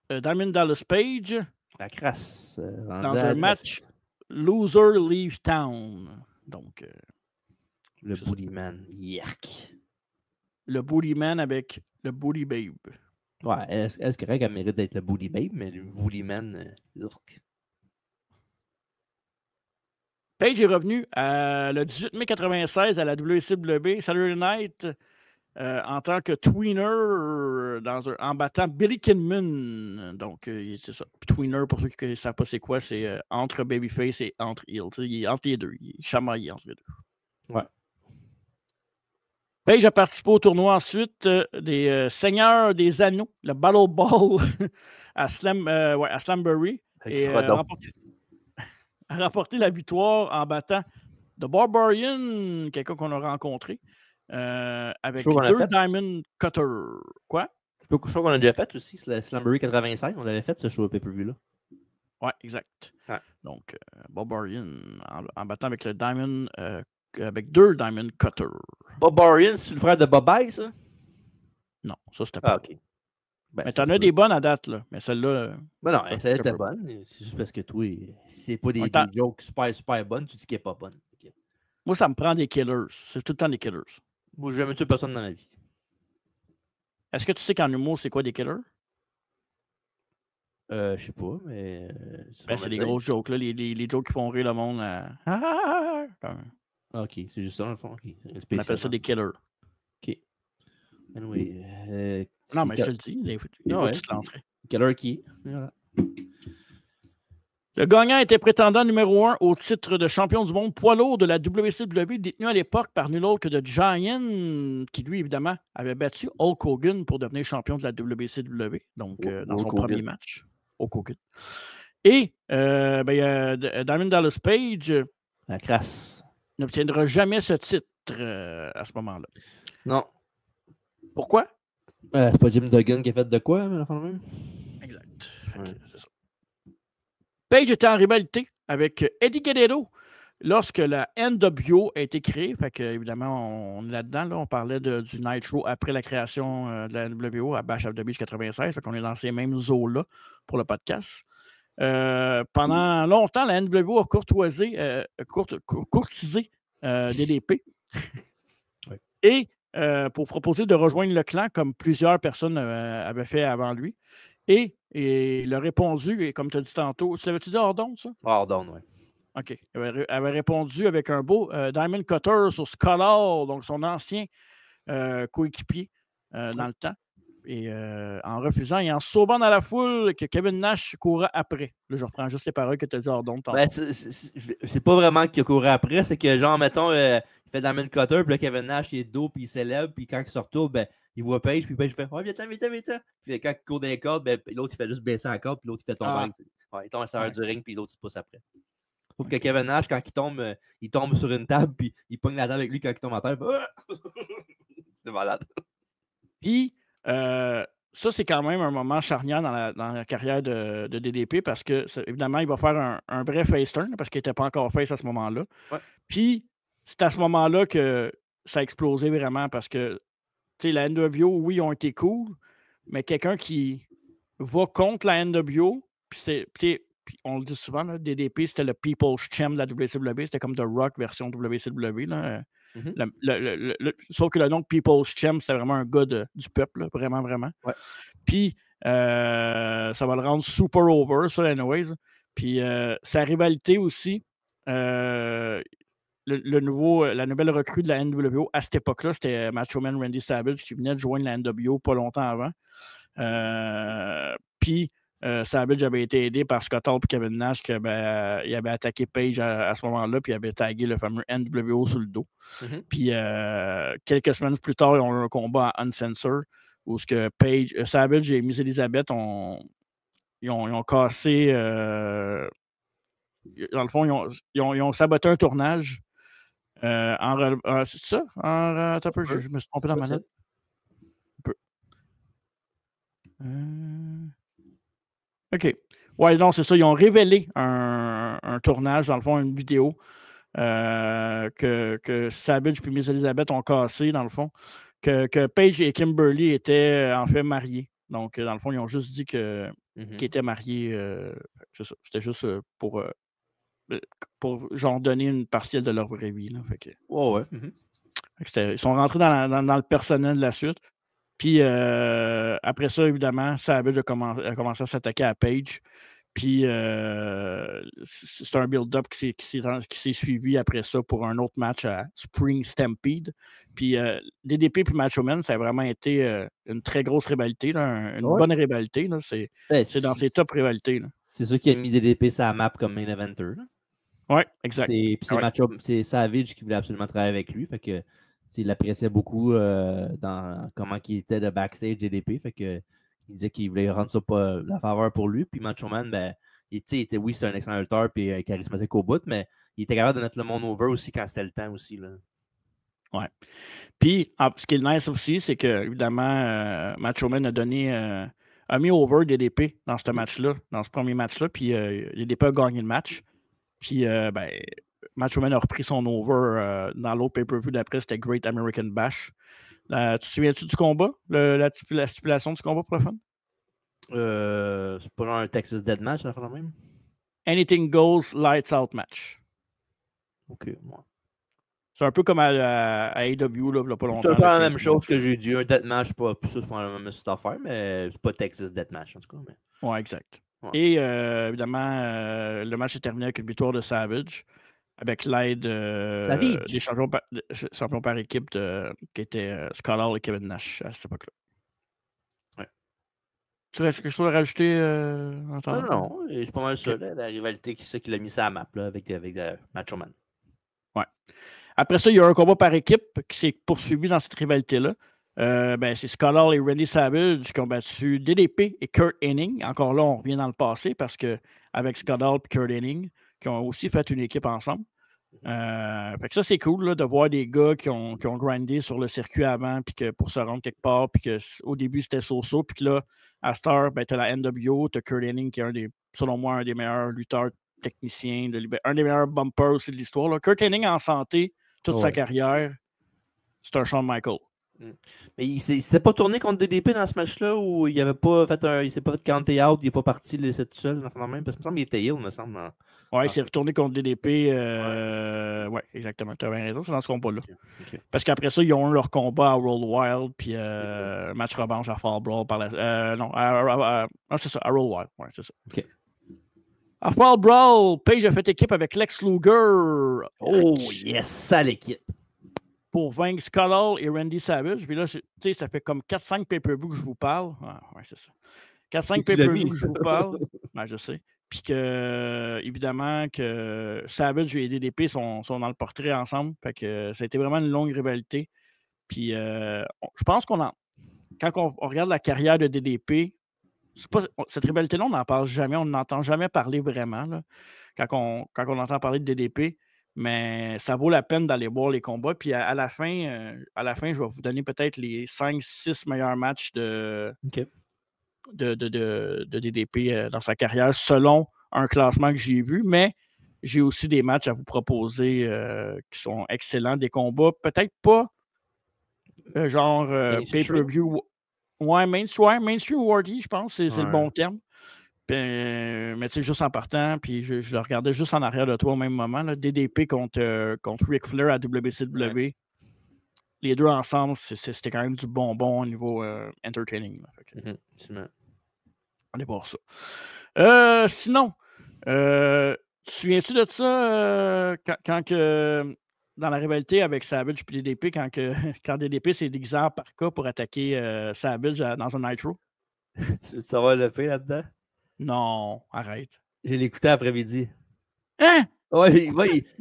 Diamond Dallas Page La crasse. dans un match Loser Leave Town. Donc, le Booty Man. Yuck. Le Booty Man avec le Booty Babe. Ouais, est-ce correct qu'elle mérite d'être le Booty Babe, mais le Booty Man, Page est revenu le 18 mai 96 à la WCW Saturday Night en tant que tweener en battant Billy Kidman. Donc, c'est ça. Tweener, pour ceux qui ne savent pas c'est quoi, c'est entre Babyface et entre Heel. Il est entre les deux. Il est chamaillé entre les deux. Ouais. Page a participé au tournoi ensuite des Seigneurs des Anneaux, le Battle Ball à Slambury. Et a remporté la victoire en battant The Barbarian, quelqu'un qu'on a rencontré, avec 2 Diamond Cutter. Quoi? Je crois qu'on a déjà fait aussi, Slambury 85. On l'avait fait ce show pay-per-view-là. Ouais, exact. Ouais. Donc, Barbarian en battant avec le Diamond, avec 2 Diamond Cutter. Barbarian, c'est le frère de Bobby, ça? Non, ça c'était pas. Ah, ok. Ben, mais t'en as des bonnes à date, là. Mais celle-là. Ben non, celle-là était bonne. C'est juste parce que toi, si c'est pas des jokes super bonnes, tu dis qu'elle est pas bonne. Okay. Moi, ça me prend des killers. C'est tout le temps des killers. Moi, j'ai jamais tué personne dans la vie. Est-ce que tu sais qu'en humour, c'est quoi des killers? Je sais pas, mais. C'est les grosses jokes, là. Les jokes qui font rire le monde. Ok, c'est juste ça, dans le fond. Okay. On appelle ça des killers. Ok. Anyway, non, mais je te le dis. Les fois, tu te lancerais. Killer qui? Voilà. Le gagnant était prétendant numéro 1 au titre de champion du monde poids lourd de la WCW, détenu à l'époque par nul autre que The Giant, qui lui, évidemment, avait battu Hulk Hogan pour devenir champion de la WCW, donc dans son premier match. Hulk Hogan. Et Diamond Dallas Page la crasse n'obtiendra jamais ce titre à ce moment-là. Non. Pourquoi? C'est pas Jim Duggan qui a fait de quoi, mais la même? Exact. Ouais. C'est ça. Page était en rivalité avec Eddie Guerrero lorsque la NWO a été créée. Fait que, évidemment, on est là-dedans. Là, on parlait du Nitro après la création de la NWO à Bash of the Beach 96. Fait qu'on est dans ces mêmes eaux-là pour le podcast. Pendant longtemps, la NWO a courtisé DDP. Oui. Et pour proposer de rejoindre le clan, comme plusieurs personnes avaient fait avant lui. Et il a répondu, et comme tu as dit tantôt, tu l'avais-tu dit Ordon, ça? Ordon, oui. OK. Il avait répondu avec un beau Diamond Cutter sur Scholar, donc son ancien coéquipier dans le temps. Et en refusant et en sauvant dans la foule que Kevin Nash courait après. Là, je reprends juste les paroles que tu as dit Ordon tantôt. Ben, c'est pas vraiment qu'il a couru après, c'est que genre, mettons, il fait Diamond Cutter, puis là, Kevin Nash, il est de dos, puis il s'élève, puis quand il se retourne, ben, il voit Page, puis Page fait « Oh, viens-ten. » Puis quand il court dans les cordes, ben, l'autre, il fait juste baisser la corde, puis l'autre, il fait tomber. Il tombe à l'extérieur du ring, puis l'autre, il se pousse après. Sauf que Kevin Nash, quand il tombe sur une table, puis il pogne la table avec lui quand il tombe à terre. C'est malade. Puis, ça, c'est quand même un moment charnière dans la carrière de DDP parce que, évidemment, il va faire un vrai face turn parce qu'il n'était pas encore face à ce moment-là. Ouais. Puis, c'est à ce moment-là que ça a explosé vraiment parce que, tu sais, la NWO, oui, ils ont été cool, mais quelqu'un qui va contre la NWO, puis on le dit souvent, là, DDP, c'était le People's Champ de la WCW, c'était comme The Rock version WCW, là. Sauf que le nom de People's Champ, c'était vraiment un gars du peuple, là, vraiment, vraiment. Ouais. Puis, ça va le rendre super over, ça, anyways. Puis, sa rivalité aussi, la nouvelle recrue de la NWO à cette époque-là, c'était Macho Man Randy Savage qui venait de joindre la NWO pas longtemps avant. Puis, Savage avait été aidé par Scott Hall et Kevin Nash qui il avait attaqué Page à ce moment-là, puis il avait tagué le fameux NWO sur le dos. Puis, quelques semaines plus tard, ils ont eu un combat à Uncensored où Savage et Miss Elizabeth ils ont cassé. Dans le fond, ils ont saboté un tournage. C'est ça? Je me suis trompé dans ma note. OK. Ouais, non, c'est ça. Ils ont révélé un un tournage, dans le fond, une vidéo que Savage et Miss Elizabeth ont cassé, dans le fond, que Paige et Kimberly étaient en fait mariés. Donc, dans le fond, ils ont juste dit qu'ils étaient mariés. C'est ça. C'était juste pour genre donner une partielle de leur vraie vie. Là. Fait que, ils sont rentrés dans le personnel de la suite. Puis après ça, évidemment, Savage a commencé à s'attaquer à Paige. Puis c'est un build-up qui s'est suivi après ça pour un autre match à Spring Stampede. Puis DDP puis Macho Man, ça a vraiment été une très grosse rivalité, là, une bonne rivalité. Là. C'est dans ses top rivalités. Là. C'est ça qui a mis DDP sur la map comme main eventer. Oui, exact. C'est Savage qui voulait absolument travailler avec lui. Fait que il l'appréciait beaucoup dans comment il était de backstage DDP. Fait que il disait qu'il voulait rendre ça pas la faveur pour lui. Puis Macho Man, ben, c'est un excellent lutteur et charismatique au bout, mais il était capable de mettre le monde over aussi quand c'était le temps aussi. Là. Ouais. Puis, ce qui est nice aussi, c'est que, évidemment, Macho Man a mis over DDP dans ce match-là, dans ce premier match-là, puis DDP a gagné le match. Puis, Macho Man a repris son over dans l'autre pay-per-view d'après, c'était Great American Bash. Tu te souviens-tu du combat? La stipulation du combat pour le fun? C'est pas un Texas Deathmatch, ça fait la même? Anything Goes, Lights Out match. OK, moi. C'est un peu comme à AEW, là, pas longtemps. C'est un peu la même chose que j'ai dit. Un Deathmatch, c'est pas la même affaire, mais c'est pas Texas Deathmatch, en tout cas. Mais... Ouais, exact. Ouais. Et évidemment, le match est terminé avec une victoire de Savage, avec l'aide des champions par équipe qui étaient Scott Hall et Kevin Nash à cette époque-là. Ouais. Tu as quelque chose à rajouter Non, c'est pas mal ça, la rivalité qui l'a mis ça à la map là, avec Macho Man. Ouais. Après ça, il y a un combat par équipe qui s'est poursuivi dans cette rivalité-là. C'est Scott Hall et Randy Savage qui ont battu DDP et Kurt Hennig. Encore là, on revient dans le passé parce qu'avec Scott Hall et Kurt Hennig, qui ont aussi fait une équipe ensemble. Fait que ça, c'est cool là, de voir des gars qui ont grindé sur le circuit avant, puis que pour se rendre quelque part, puis qu'au début, c'était so-so, puis que là, à Star, tu as la NWO, tu as Kurt Hennig qui est selon moi, un des meilleurs lutteurs techniciens, un des meilleurs bumpers aussi de l'histoire. Là. Kurt Hennig en santé toute sa carrière, c'est un Shawn Michael. Mais il s'est pas tourné contre DDP dans ce match-là où il avait pas fait il s'est pas fait counter out, il n'est pas parti laisser tout seul dans même, parce que me semble qu'il était heel, me semble. Il s'est retourné contre DDP. Ouais, exactement. Tu as bien raison, c'est dans ce combat-là. Okay. Parce qu'après ça, ils ont eu leur combat à World Wild, puis match revanche à Fall Brawl par la. Non, c'est ça, à World Wild. Ouais, c'est ça. Okay. À Fall Brawl, Paige a fait équipe avec Lex Luger. Oh, yes, ça l'équipe. Pour vaincre Scott Hall et Randy Savage. Puis là, tu sais, ça fait comme 4-5 pay-per-view que je vous parle. Ouais, c'est ça. 4-5 pay-per-view que je vous parle. Ben, je sais. Puis que, évidemment, que Savage et DDP sont dans le portrait ensemble. Fait que ça a été vraiment une longue rivalité. Puis je pense quand on regarde la carrière de DDP, cette rivalité-là, on n'en parle jamais. On n'entend jamais parler vraiment. Là, quand on entend parler de DDP. Mais ça vaut la peine d'aller voir les combats. Puis à la fin, je vais vous donner peut-être les 5-6 meilleurs matchs de DDP dans sa carrière selon un classement que j'ai vu. Mais j'ai aussi des matchs à vous proposer qui sont excellents. Des combats peut-être pas genre pay-per-view. Ouais, mainstream worthy, je pense, c'est le bon terme. Mais tu sais, juste en partant, puis je le regardais juste en arrière de toi au même moment, là, DDP contre Ric Flair à WCW. Ouais. Les deux ensemble, c'était quand même du bonbon au niveau entertaining. Là, allez voir ça. Sinon, te souviens-tu de ça quand que dans la rivalité avec Savage et DDP, quand DDP s'est déguisé en parka pour attaquer Savage dans un Nitro? Ça va le faire là-dedans? Non, arrête. J'ai l'écouté après-midi. Hein? Oui.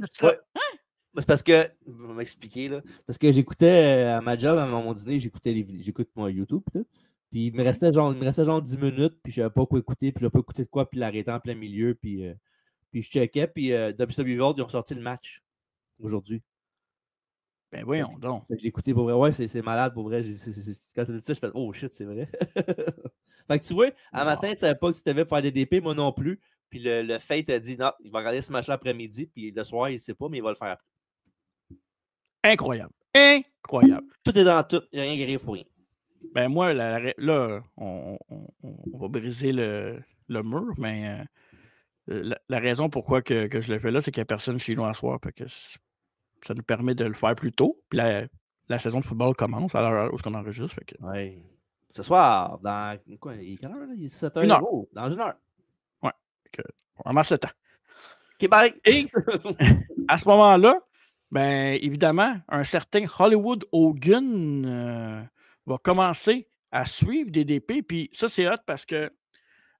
C'est parce que, je vais m'expliquer, là. Parce que j'écoutais à ma job, à mon dîner, j'écoute mon YouTube, tout. Puis il me restait genre 10 minutes, puis je savais pas quoi écouter, puis je n'avais pas écouté de quoi, puis l'arrêter en plein milieu, puis je checkais, puis WWE World, ils ont sorti le match aujourd'hui. Ben voyons donc. J'ai écouté pour vrai. Ouais, c'est malade pour vrai. Quand tu as dit ça, je fais oh shit, c'est vrai. Fait que tu vois, à matin, tu savais pas que tu t'avais pour faire DDP, moi non plus. Puis le Fate a dit non, il va regarder ce match-là après-midi, puis le soir, il ne sait pas, mais il va le faire après. Incroyable. Incroyable. Tout est dans tout, il n'y a rien qui arrive pour rien. Ben moi, là, on va briser le mur, mais la raison pourquoi que je le fais là, c'est qu'il n'y a personne chez nous à soir. Fait que ça nous permet de le faire plus tôt. Puis la saison de football commence à l'heure où on enregistre. Fait que... Ouais. Ce soir, dans quoi? Il est quelle heure? Il est 7 Une heures. heure. Oh, dans 1 heure. Ouais. On amasse le temps. OK, bye! Et à ce moment-là, ben évidemment, un certain Hollywood Hogan va commencer à suivre DDP. Puis ça, c'est hot parce que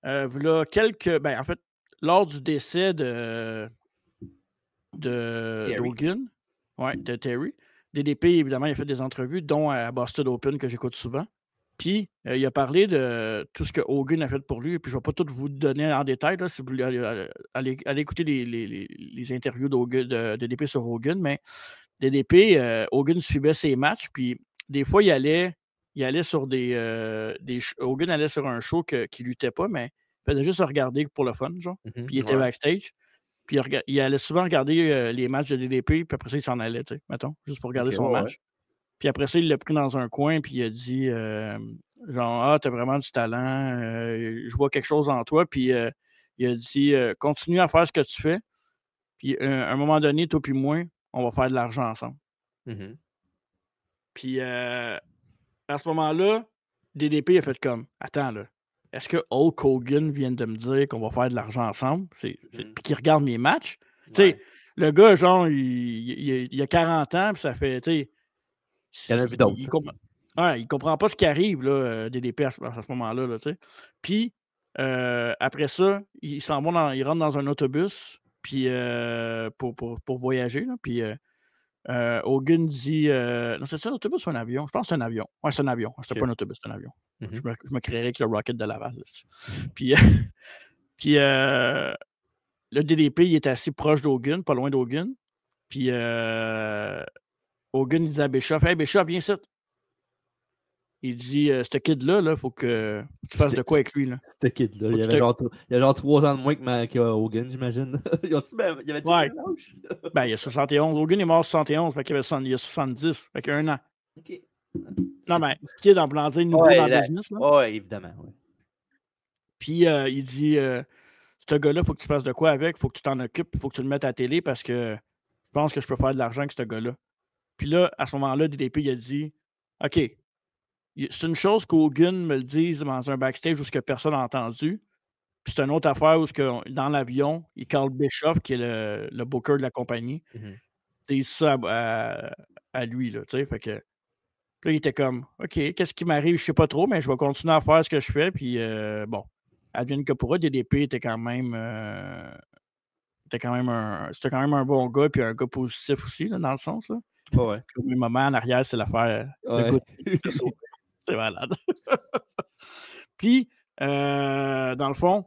v'là ben, en fait, lors du décès d'Hogan, de Terry, DDP, évidemment, il a fait des entrevues, dont à Boston Open, que j'écoute souvent. Puis, il a parlé de tout ce que Hogan a fait pour lui. Puis, je ne vais pas tout vous donner en détail, là, si vous voulez aller écouter les interviews de DDP sur Hogan. Mais DDP, Hogan suivait ses matchs. Puis, des fois, il allait sur Hogan allait sur un show qui ne luttait pas, mais il faisait juste regarder pour le fun, genre. Puis, il était backstage. Puis il allait souvent regarder les matchs de DDP, puis après ça, il s'en allait, tu sais, mettons, juste pour regarder son match. Puis après ça, il l'a pris dans un coin, puis il a dit genre, ah, t'as vraiment du talent, je vois quelque chose en toi. Puis il a dit, continue à faire ce que tu fais. Puis à un moment donné, toi puis moi, on va faire de l'argent ensemble. Puis à ce moment-là, DDP a fait comme, attends là, est-ce que Hulk Hogan vient de me dire qu'on va faire de l'argent ensemble? Puis qu'il regarde mes matchs. Tu sais, le gars, genre, il a 40 ans, puis ça fait, tu sais, il y en a vu d'autres. Il comprend pas ce qui arrive, là, DDP à ce moment-là, là, tu sais. Puis après ça, il rentre dans un autobus, puis pour voyager, là, puis Hogan dit non, c'est un autobus ou un avion? Je pense que c'est un avion. Ouais, c'est un avion. C'était pas un autobus, c'est un avion. Je me créerais avec le Rocket de Laval. Puis, puis le DDP, il était assez proche d'Hogan, pas loin d'Hogan. Puis Hogan, il dit à Bischoff, hey Bischoff, viens ici. Il dit, ce kid-là, il faut que tu fasses de quoi avec lui. Là. Ce kid-là, il y avait genre 3 ans de moins que Hogan, j'imagine. Il y avait-tu un âge? Ben, il y a 71. Hogan est mort en 71, fait qu'il y a 70, fait qu'il y a 1 an. OK. Non, mais kid en blanc nouveau dans le business. Oui, évidemment. Ouais. Puis il dit, ce gars-là, il faut que tu fasses de quoi avec, il faut que tu t'en occupes, il faut que tu le mettes à la télé parce que je pense que je peux faire de l'argent avec ce gars-là. Puis là, à ce moment-là, DDP, il a dit, OK, c'est une chose qu'Hogan me le dise dans un backstage où ce que personne n'a entendu. Puis c'est une autre affaire où dans l'avion, il Carl Bischoff, qui est le booker de la compagnie, il dit ça à lui, là, tu sais, fait que là, il était comme, OK, qu'est-ce qui m'arrive? Je sais pas trop, mais je vais continuer à faire ce que je fais, puis bon, advienne que pourra, DDP était quand même c'était quand même un bon gars, puis un gars positif aussi, là, dans le sens, là. Ouais. Puis au même moment, en arrière, c'est l'affaire de good. C'est malade. Puis, dans le fond,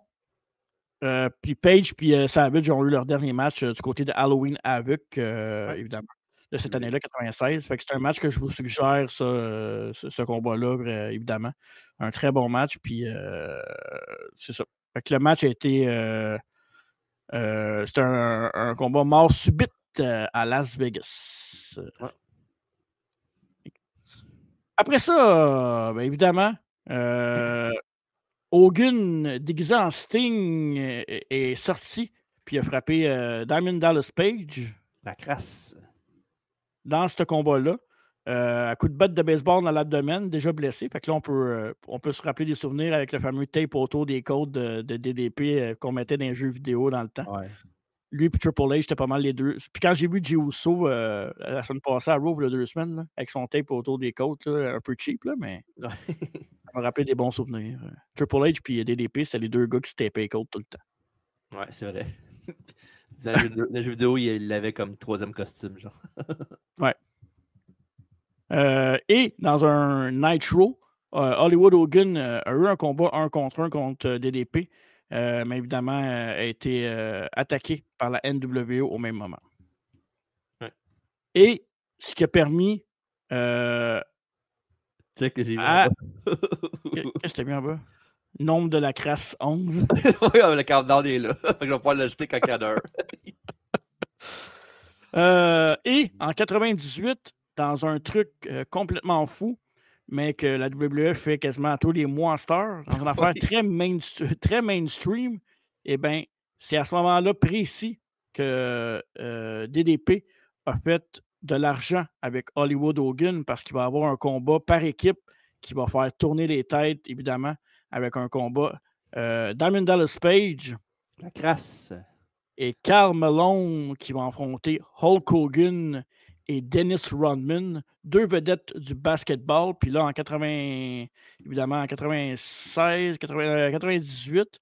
puis Page puis Savage ont eu leur dernier match du côté de Halloween Havoc, évidemment, de cette année-là, 96. Fait que c'est un match que je vous suggère, ça, ce combat-là, évidemment. Un très bon match, puis c'est ça. Fait que le match a été... c'était un combat mort subite à Las Vegas. Après ça, ben évidemment, Hogan, déguisé en Sting, est sorti, puis il a frappé Diamond Dallas Page. La crasse. Dans ce combat-là. À coup de batte de baseball dans l'abdomen, déjà blessé. Fait que là, on peut se rappeler des souvenirs avec le fameux tape autour des côtes de DDP qu'on mettait dans les jeux vidéo dans le temps. Ouais. Lui et Triple H, c'était pas mal les deux. Puis quand j'ai vu Jey Uso la semaine passée à Raw, il y a 2 semaines, là, avec son tape autour des côtes, là, un peu cheap, là, mais ça m'a rappelé des bons souvenirs. Triple H et DDP, c'était les 2 gars qui se tapaient les côtes tout le temps. Ouais, c'est vrai. Dans le jeu vidéo, il avait comme 3e costume, genre. Ouais. Et dans un Nitro, Hollywood Hogan a eu un combat 1 contre 1 contre DDP, mais évidemment a été attaqué par la NWO au même moment. Ouais. Et ce qui a permis. Check que j'ai mis en bas. Qu'est-ce que t'as mis en bas? Nombre de la crasse 11. Oui, le countdown est là. Fait que je vais pouvoir l'ajouter quand il y en a un. Et en 98, dans un truc complètement fou, mais que la WWE fait quasiment tous les mois en star, dans une affaire très mainstream, eh bien, c'est à ce moment-là précis que DDP a fait de l'argent avec Hollywood Hogan parce qu'il va avoir un combat par équipe qui va faire tourner les têtes, évidemment, avec un combat Diamond Dallas Page. La crasse. Et Karl Malone qui va affronter Hulk Hogan et Dennis Rodman, deux vedettes du basketball. Puis là, évidemment, en 96, 98,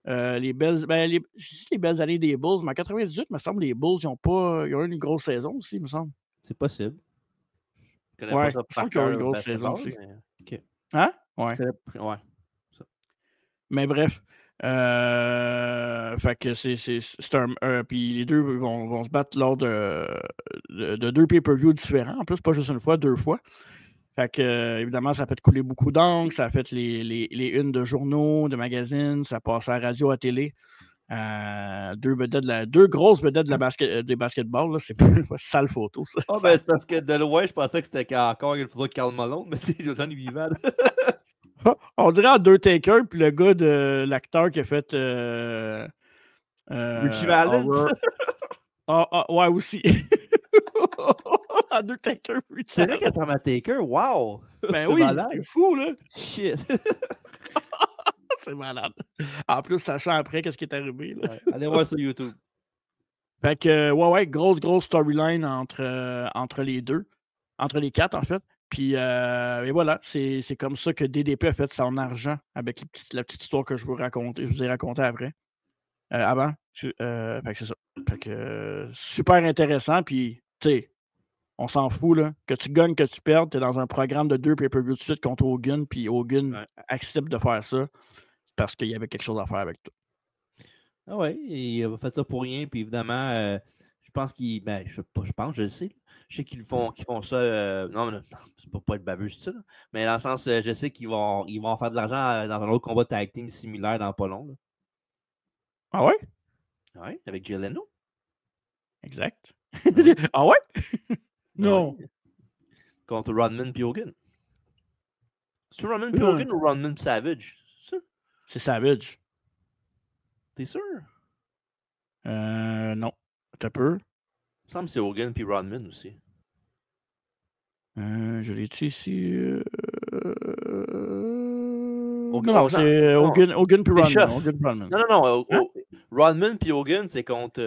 les belles années des Bulls, mais en 98, il me semble, les Bulls, ils ont eu une grosse saison aussi, il me semble. C'est possible. Je connais pas ça par cœur, eu une grosse saison aussi. Mais... Okay. Hein? Ouais. Ouais. Ça. Mais bref. Fait que c'est un. Puis les deux vont se battre lors de deux pay-per-views différents. En plus, pas juste une fois, 2 fois. Fait que, évidemment, ça a fait couler beaucoup d'encre. Ça a fait les unes de journaux, de magazines. Ça passe à la radio, à télé. Deux grosses vedettes des basketballs. C'est pas une sale photo, ça. Ah, ben, c'est parce que de loin, je pensais que c'était encore une photo de Karl Malone, mais c'est Johnny Vivant. On dirait Undertaker, puis le gars de l'acteur qui a fait. Richie Valens. Ouais, aussi. Undertaker, Richie C'est vrai qu'elle ressemble à Taker, wow! Ben oui, c'est fou, là. Shit! C'est malade. En plus, sachant après qu'est-ce qui est arrivé. Là. Ouais, allez voir sur YouTube. Fait que, ouais, grosse storyline entre les deux. Entre les quatre, en fait. Puis, et voilà, c'est comme ça que DDP a fait son argent avec la petite histoire que je vous ai racontée après. Avant. Fait que c'est ça. Fait que, super intéressant. Puis, tu sais, on s'en fout, là. Que tu gagnes, que tu perdes, tu es dans un programme de 2 pay-per-view de suite contre Hogan, puis Hogan accepte de faire ça parce qu'il y avait quelque chose à faire avec toi. Ah ouais, il a fait ça pour rien, puis évidemment, je pense qu'il. Ben, je le sais. Je sais qu'ils font ça. Non, c'est pas être baveux, c'est ça. Là. Mais dans le sens, je sais qu'ils vont faire de l'argent dans un autre combat de tag team similaire dans pas long. Là. Ah ouais? Ouais, avec Jay Leno. Exact. Ah ouais? Non. Ouais. Contre Rodman et Hogan. C'est Rodman et Hogan ou Rodman Savage? C'est ça? C'est Savage. T'es sûr? Non. T'as peu? Il me semble que c'est Hogan et Rodman aussi. Je l'ai-tu ici? Hogan, non, c'est Hogan puis Rodman. Non. Rodman puis Hogan, c'est contre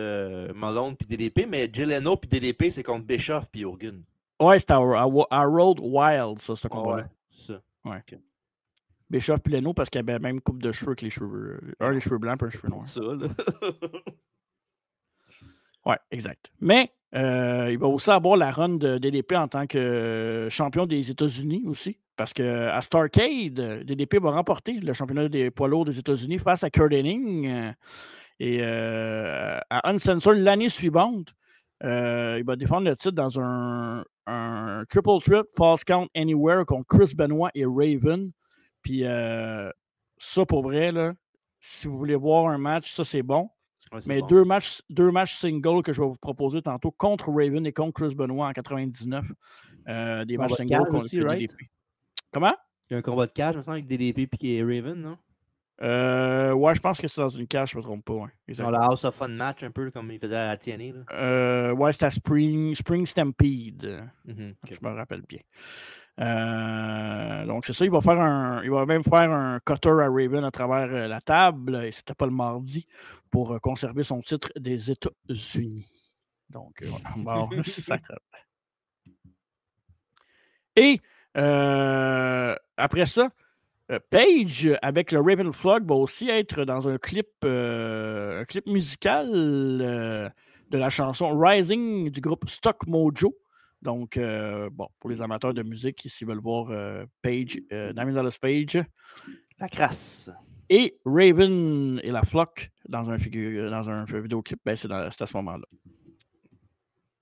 Malone puis DDP, mais Jay Leno puis DDP, c'est contre Bischoff puis Hogan. Ouais, c'était à Road Wild, ça, ce combat-là. Ouais, c'est ça. Ouais. Okay. Bischoff puis Leno, parce qu'il y avait la même coupe de cheveux que les cheveux. Les cheveux blancs puis un cheveu noir. Ça, là. Ouais, exact. Mais il va aussi avoir la run de DDP en tant que champion des États-Unis aussi. Parce qu'à Starrcade, DDP va remporter le championnat des poids lourds des États-Unis face à Kurt Hennig. Et à Uncensored l'année suivante, il va défendre le titre dans un triple threat Falls Count Anywhere contre Chris Benoit et Raven. Puis ça, pour vrai, là, si vous voulez voir un match, ça, c'est bon. Ouais, mais bon. deux matchs singles que je vais vous proposer tantôt contre Raven et contre Chris Benoit en 99. Des matchs singles contre DDP. Comment? Il y a un combat de cage, je me sens, avec DDP et Raven, non? Ouais, je pense que c'est dans une cage, je ne me trompe pas. Ouais, dans la House of Fun match, un peu comme il faisait à TNA. Là. Ouais, c'était à Spring Stampede. Okay. Je me rappelle bien. Donc, c'est ça, il va même faire un cutter à Raven à travers la table, et c'était pas le mardi, pour conserver son titre des États-Unis. Donc, bon, ça Et après ça, Page, avec le Raven Flog, va aussi être dans un clip musical de la chanson Rising du groupe Stock Mojo. Donc, bon, pour les amateurs de musique, s'ils veulent voir Page, Diamond Dallas Page. La crasse. Et Raven et la Flock dans un vidéoclip, ben c'est à ce moment-là.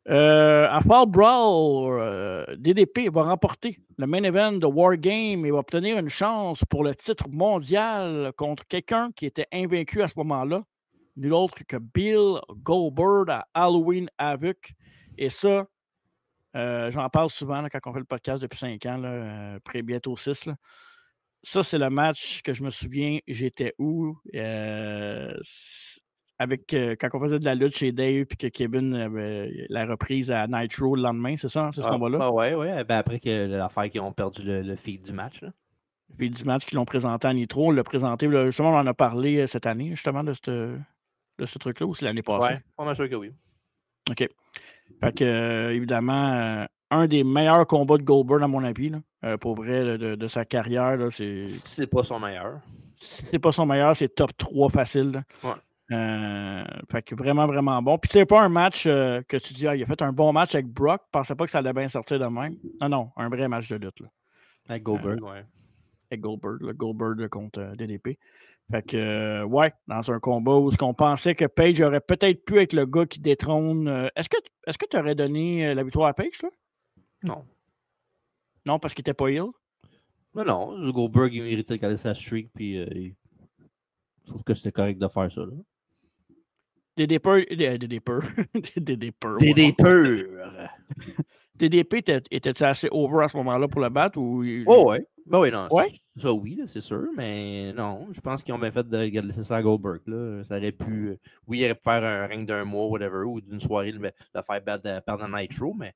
À Fall Brawl, DDP va remporter le main event de Wargame et va obtenir une chance pour le titre mondial contre quelqu'un qui était invaincu à ce moment-là, nul autre que Bill Goldberg à Halloween Havoc. Et ça, j'en parle souvent là, quand on fait le podcast depuis 5 ans, là, bientôt 6. Là. Ça, c'est le match que je me souviens, j'étais où? Quand on faisait de la lutte chez Dave puis que Kevin avait la reprise à Nitro le lendemain, c'est ça, c'est ce combat-là? Ouais. Ben après que l'affaire qu'ils ont perdu le feed du match. Là. Puis du match qu'ils l'ont présenté à Nitro, on l'a présenté, là, justement, on en a parlé cette année, justement, de ce truc-là, ou c'est l'année passée? Ouais, pas mal sûr que oui. OK. Fait que, évidemment, un des meilleurs combats de Goldberg, à mon avis, là, pour vrai, là, de sa carrière, là, c'est pas son meilleur. C'est pas son meilleur, c'est top 3 facile. Là. Ouais. Fait que vraiment, vraiment bon. Puis c'est pas un match que tu dis, il a fait un bon match avec Brock. Je pensais pas que ça allait bien sortir de même. Non, un vrai match de lutte. Là. Avec Goldberg, ouais. Avec Goldberg, le Goldberg contre DDP. Fait que, ouais, dans un combat où on pensait que Page aurait peut-être pu être le gars qui détrône. Est-ce que tu aurais donné la victoire à Page, toi? Non. Non, parce qu'il était pas heel? Non. Goldberg, il méritait de garder sa streak, puis je trouve que c'était correct de faire ça. Là. DDP. DDP, était-tu assez over à ce moment-là pour le battre? Ou... Oh, ouais. Ben oui, non. Ouais? Ça, oui, là, c'est sûr. Mais non, je pense qu'ils ont bien fait de laisser ça à Goldberg. Là. Ça aurait pu. Oui, il aurait pu faire un règne d'un mois, whatever, ou d'une soirée, de faire perdre un Nitro, mais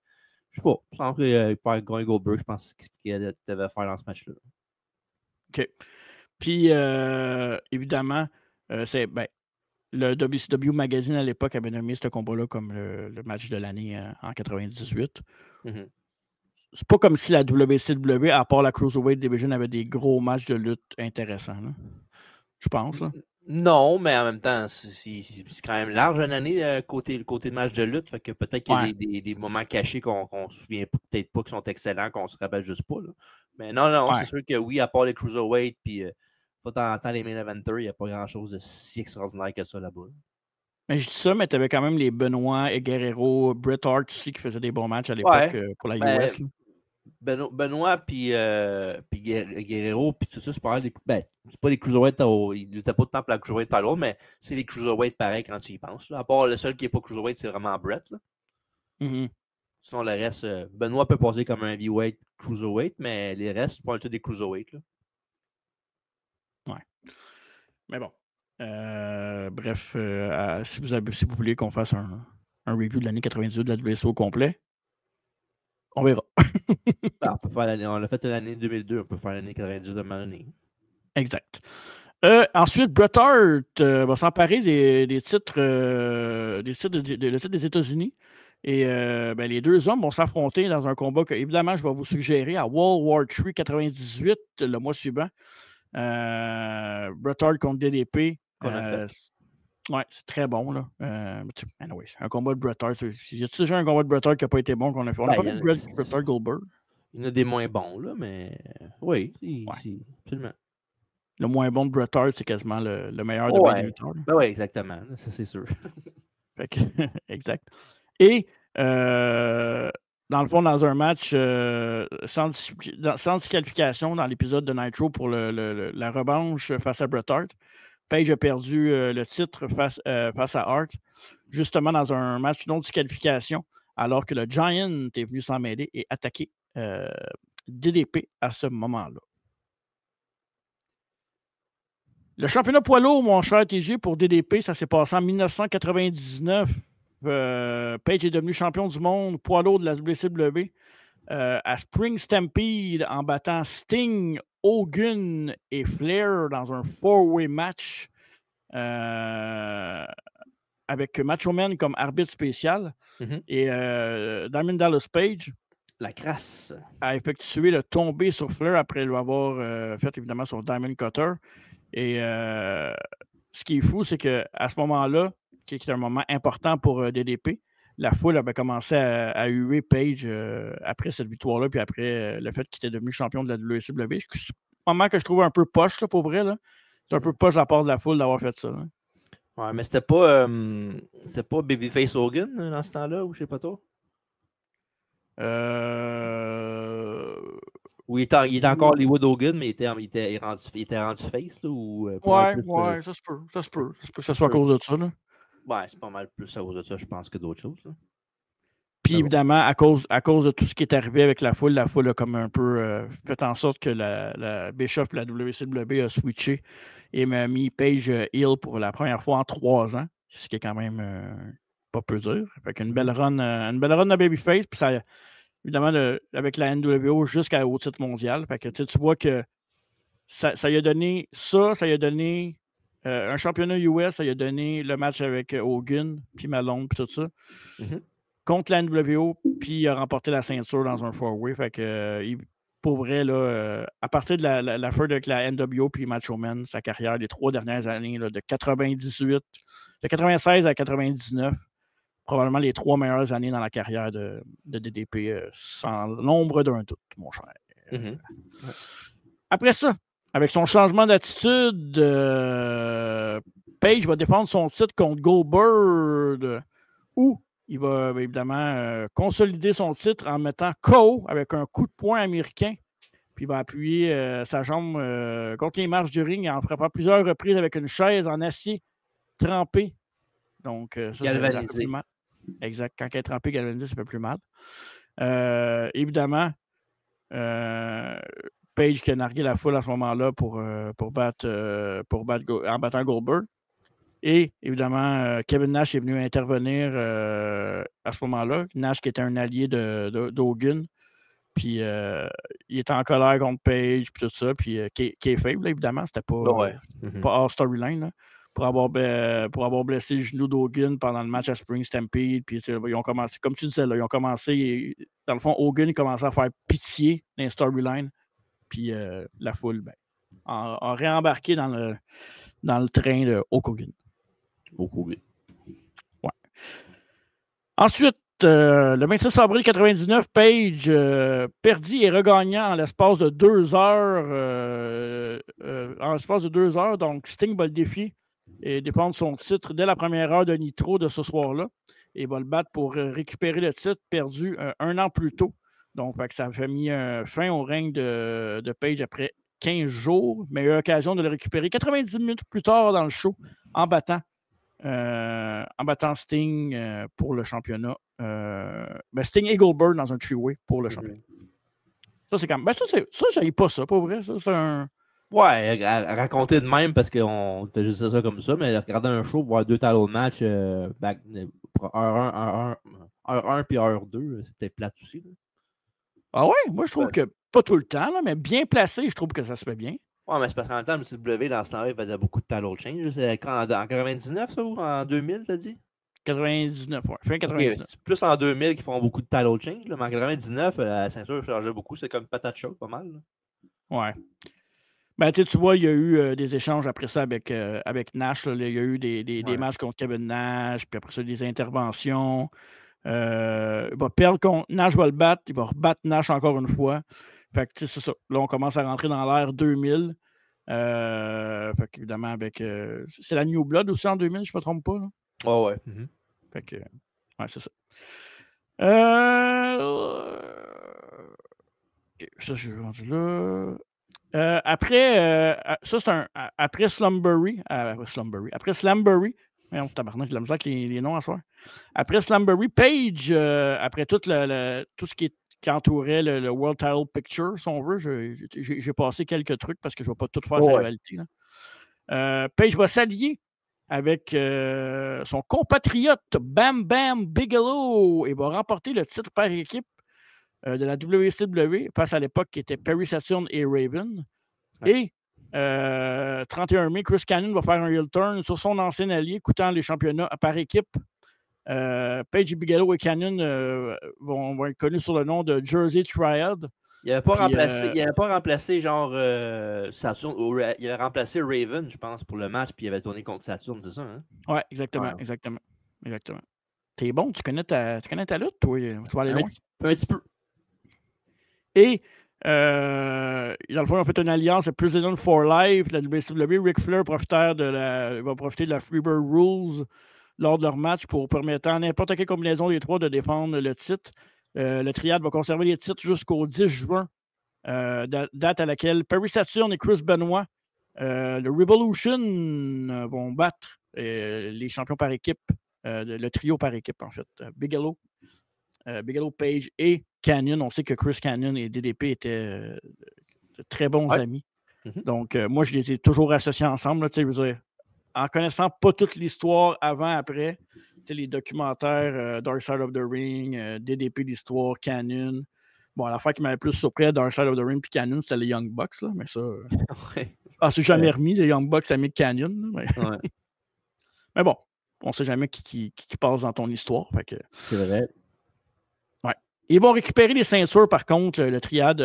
je sais pas. Sans qu'il perd Goldberg, je pense qu'il devait faire dans ce match-là. OK. Puis, évidemment, le WCW Magazine à l'époque avait nommé ce combat-là comme le match de l'année en 98. Mm-hmm. C'est pas comme si la WCW, à part la Cruiserweight Division, avait des gros matchs de lutte intéressants. Là. Je pense. Là. Non, mais en même temps, c'est quand même large une année côté de match de lutte. Fait que peut-être qu'il y a des moments cachés qu'on ne se souvient peut-être pas qui sont excellents, qu'on se rappelle juste pas. Là. Mais non, c'est sûr que oui, à part les Cruiserweight, puis pas tant les main eventers, il n'y a pas grand-chose de si extraordinaire que ça là-bas. Là. Mais je dis ça, mais tu avais quand même les Benoît et Guerrero, Bret Hart aussi qui faisaient des bons matchs à l'époque pour la US. Benoît puis Guerrero puis tout ça, c'est pas c'est pas les Cruiserweight, il n'était pas de temps pour la Cruiserweight title, mais c'est les Cruiserweight pareil quand tu y penses. Là. À part le seul qui n'est pas Cruiserweight, c'est vraiment Bret. Là. Mm-hmm. Sinon, le reste, Benoît peut passer comme un heavyweight Cruiserweight, mais les restes, c'est pas tout des Cruiserweight. Là. Ouais. Mais bon. Bref, si vous voulez qu'on fasse un review de l'année 98 de la WSO au complet, on verra. On l'a fait l'année 2002, on peut faire l'année 98 de l'année. Exact. Ensuite, Bret Hart va s'emparer des titres, le titre des États-Unis. Et les deux hommes vont s'affronter dans un combat que, évidemment, je vais vous suggérer à World War III 98, le mois suivant. Bret Hart contre DDP. Qu'on a fait. Ouais, c'est très bon. Là. Anyway, un combat de Bret Hart. Y a-t-il déjà un combat de Bret Hart qui n'a pas été bon qu'on a fait? On a pas fait Bret Hart Goldberg. Il y en a des moins bons, là, mais oui, absolument. Le moins bon de Bret Hart, c'est quasiment le meilleur de Bret Hart. Oui, exactement. Ça, c'est sûr. Fait que, exact. Et dans le fond, dans un match sans disqualification dans l'épisode de Nitro pour la revanche face à Bret Hart, Page a perdu le titre face à Hart, justement dans un match non disqualification, alors que le Giant est venu s'en mêler et attaquer DDP à ce moment-là. Le championnat poids lourd, mon cher TG, pour DDP, ça s'est passé en 1999. Page est devenu champion du monde poids lourd de la WCW à Spring Stampede en battant Sting, Hogan et Flair dans un four-way match avec Macho Man comme arbitre spécial. Mm-hmm. Et Diamond Dallas Page la crasse a effectué le tombé sur Flair après lui avoir fait évidemment son Diamond Cutter. Et ce qui est fou, c'est qu'à ce moment-là, qui est un moment important pour DDP, la foule avait commencé à huer Page après cette victoire-là, puis après le fait qu'il était devenu champion de la WCW. C'est un moment que je trouve un peu poche, là, pour vrai. Là. C'est un peu poche de la part de la foule d'avoir fait ça. Là. Ouais, mais c'était pas Babyface Hogan dans ce temps-là, ou je sais pas trop? Ou il était encore Hollywood Hogan, mais il était rendu face, là, ou pas mal plus. Ouais, ça se peut. Ça se peut que ce soit à cause de ça, là. Ouais, c'est pas mal plus à cause de ça, je pense, que d'autres choses. Là. Puis Mais bon. évidemment, à cause de tout ce qui est arrivé avec la foule a comme un peu fait en sorte que la Bischoff et la WCW a switché et m'a mis Paige Hill pour la première fois en 3 ans, ce qui est quand même pas peu dire. Fait qu'une belle run de Babyface, puis ça, évidemment, avec la NWO jusqu'au titre mondial. Fait que tu vois que ça lui a donné ça lui a donné un championnat US, ça lui a donné le match avec Hogan, puis Malone, puis tout ça. Contre la NWO, puis il a remporté la ceinture dans un four-way. Fait que, pour vrai, là, à partir de la fin avec la NWO puis Macho Man, sa carrière des 3 dernières années, là, de 96 à 99, probablement les 3 meilleures années dans la carrière de DDP, sans l'ombre d'un doute, mon cher. Après ça, avec son changement d'attitude, Page va défendre son titre contre Goldberg, où il va évidemment consolider son titre en mettant KO avec un coup de poing américain. Puis il va appuyer sa jambe contre les marches du ring et en frappant plusieurs reprises avec une chaise en acier trempé. Donc, ça fait plus mal. Exact. Quand elle est trempée, galvanisée, ça fait plus mal. Évidemment, Page qui a nargué la foule à ce moment-là pour battre en battant Goldberg. Et évidemment, Kevin Nash est venu intervenir à ce moment-là. Nash qui était un allié d'Hogan. Puis il était en colère contre Page, puis tout ça. Puis qui est faible, évidemment. C'était pas hors storyline. Là, pour avoir blessé le genou d'Hogan pendant le match à Spring Stampede. Puis ils ont commencé, comme tu disais, là, ils ont commencé. Dans le fond, Hogan, il commençait à faire pitié dans les storylines. Puis la foule a réembarqué dans le train de Hulk Hogan. Ouais. Ensuite, le 26 avril 1999, Page perdit et regagnant en l'espace de 2 heures. Donc, Sting va le défier et défendre son titre dès la première heure de Nitro de ce soir-là. Et va le battre pour récupérer le titre perdu 1 an plus tôt. Donc, ça a fait mis fin au règne de Page après 15 jours, mais il a eu l'occasion de le récupérer 90 minutes plus tard dans le show en battant Sting pour le championnat. Sting et Goldberg dans un three-way pour le championnat. Ça, c'est quand même. Ça, j'aille pas ça, pas vrai. Ça, c'est un. Ouais, à raconter de même parce qu'on fait juste ça comme ça, mais regarder un show, voir 2 title match, pour heure 1 puis heure 2, c'est peut-être plate aussi. Là. Ah ouais? Moi, je trouve que pas tout le temps, là, mais bien placé, je trouve que ça se fait bien. Ouais, mais c'est parce qu'en même temps, le CW, dans ce temps-là, il faisait beaucoup de title change. C'est en 99, ça, ou en 2000, t'as dit? 99, ouais. Fin 99. Okay, c'est plus en 2000 qu'ils font beaucoup de title change, là, mais en 99, la ceinture changeait beaucoup. C'est comme patate chaude, pas mal. Là. Ouais. Tu vois, il y a eu des échanges après ça avec Nash. Là. Il y a eu des matchs contre Kevin Nash, puis après ça, des interventions. Il va perdre contre Nash, va le battre. Il va rebattre Nash encore une fois. Fait que, c'est ça. Là, on commence à rentrer dans l'ère 2000. Fait qu'évidemment, c'est la New Blood aussi en 2000, je ne me trompe pas. Là. Oh, ouais. Fait que, ouais, c'est ça. Okay, ça, je suis rendu là. Après, ça, c'est après Slumberry. Après Slamberry. On tabarnak, j'ai la misère avec les noms à soir. Après Slamberry, Page, après tout ce qui entourait le World Title Picture, si on veut, j'ai passé quelques trucs parce que je ne vais pas tout faire sa rivalité. Page va s'allier avec son compatriote Bam Bam Bigelow et va remporter le titre par équipe de la WCW face à l'époque qui était Perry Saturn et Raven. Et 31 mai, Chris Canyon va faire un heel turn sur son ancien allié, coûtant les championnats par équipe. Page Bigelow et Canyon vont être connus sur le nom de Jersey Triad. Il n'avait pas remplacé genre Saturn. Il avait remplacé Raven, je pense, pour le match, puis il avait tourné contre Saturn, c'est ça? Hein? Ouais, exactement. T'es bon, tu connais ta lutte, toi. Tu vas aller loin. Un petit peu. Et dans le fond, ils ont fait une alliance Precision for Life, la WCW. Ric Flair va profiter de la Freebird Rules lors de leur match pour permettre à n'importe quelle combinaison des trois de défendre le titre. Le triade va conserver les titres jusqu'au 10 juin, date à laquelle Perry Saturn et Chris Benoit, le Revolution, vont battre les champions par équipe, le trio par équipe, en fait. Bigelow, Page et Canyon. On sait que Chris Canyon et DDP étaient de très bons amis. Donc, moi, je les ai toujours associés ensemble. Je veux dire, en connaissant pas toute l'histoire avant, après, les documentaires Dark Side of the Ring, DDP l'histoire, Canyon. Bon, l'affaire qui m'avait plus surpris à Dark Side of the Ring puis Canyon, c'était les Young Bucks, là, mais ça. C'est jamais remis, les Young Bucks à Mick Canyon. Mais... mais bon, on sait jamais qui passe dans ton histoire. Fait que... C'est vrai. Ouais. Ils vont récupérer les ceintures, par contre, le triade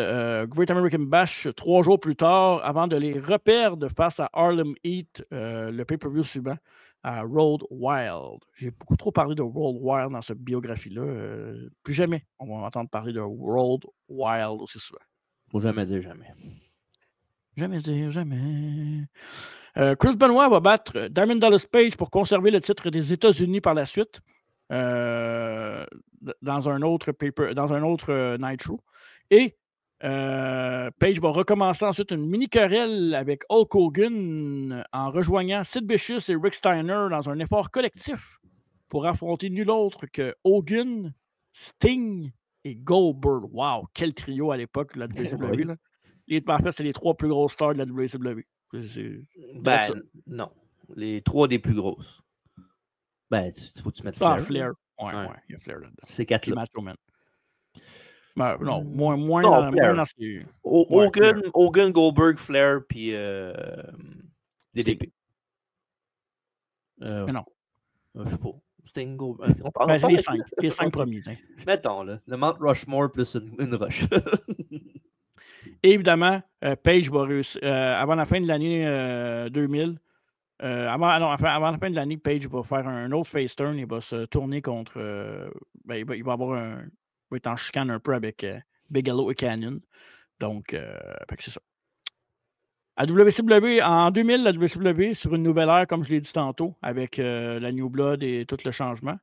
Great American Bash 3 jours plus tard, avant de les reperdre face à Harlem Heat, le pay-per-view suivant, à Road Wild. J'ai beaucoup trop parlé de Road Wild dans cette biographie-là. Plus jamais on va entendre parler de Road Wild aussi souvent. Faut jamais dire jamais. Jamais dire jamais. Chris Benoit va battre Diamond Dallas Page pour conserver le titre des États-Unis par la suite. Dans un autre Nitro. Et Page va recommencer ensuite une mini-querelle avec Hulk Hogan en rejoignant Sid Vicious et Rick Steiner dans un effort collectif pour affronter nul autre que Hogan, Sting et Goldberg. Wow, quel trio à l'époque de la WCW. En fait, c'est les 3 plus grosses stars de la WCW. Non. Les 3 des plus grosses. Il faut que tu mettes Flair. Flair. Ouais, il y a Flair là-dedans. C'est 4 là. Macho Man. Non, moins dans ces... Hogan, Goldberg, Flair, puis DDP. Non. Je sais pas. Sting, Goldberg. C'est les 5 premiers. Hein. Mettons, là, le Mount Rushmore plus une rush. Et évidemment, Page va réussir, avant la fin de l'année 2000, avant la fin de l'année, Page va faire un autre face turn. Il va se tourner contre. Il va être en chicane un peu avec Bigelow et Canyon. Donc, c'est ça. À WCW, en 2000, la WCW, sur une nouvelle ère, comme je l'ai dit tantôt, avec la New Blood et tout le changement,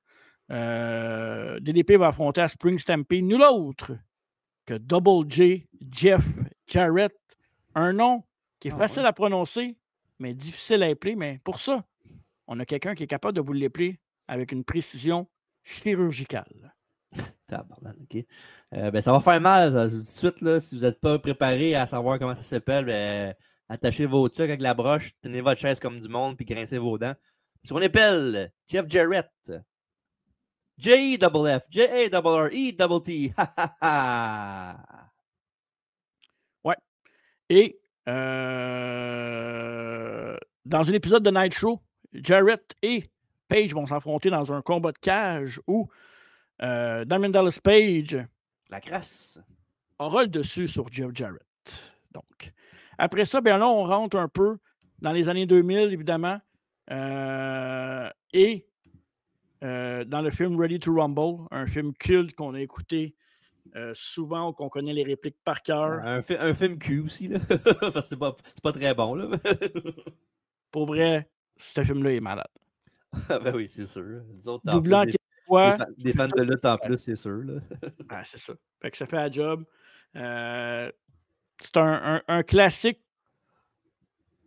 DDP va affronter à Spring Stampede nul autre que Double J, Jeff Jarrett. Un nom qui est facile à prononcer, mais difficile à épeler. Mais pour ça, on a quelqu'un qui est capable de vous l'épeler avec une précision chirurgicale. Okay. Ça va faire mal. Je vous dis tout de suite, là, si vous n'êtes pas préparé à savoir comment ça s'appelle, attachez vos trucs avec la broche, tenez votre chaise comme du monde, puis grincez vos dents. Parce qu'on appelle Jeff Jarrett. J-E-F-F, J-A-R-R-E-T-T. Ouais. Et dans un épisode de Nitro, Jarrett et Page vont s'affronter dans un combat de cage où Diamond Dallas Page, la crasse, aura le dessus sur Jeff Jarrett. Donc, après ça, là, on rentre un peu dans les années 2000, évidemment, et dans le film Ready to Rumble, un film culte qu'on a écouté souvent, qu'on connaît les répliques par cœur. Un film cul aussi, là. c'est pas très bon, là. Pour vrai, ce film-là est malade. Ben oui, c'est sûr. Doublant des fans de lutte en plus, c'est sûr. Là. C'est ça. Fait que ça fait la job. C'est un classique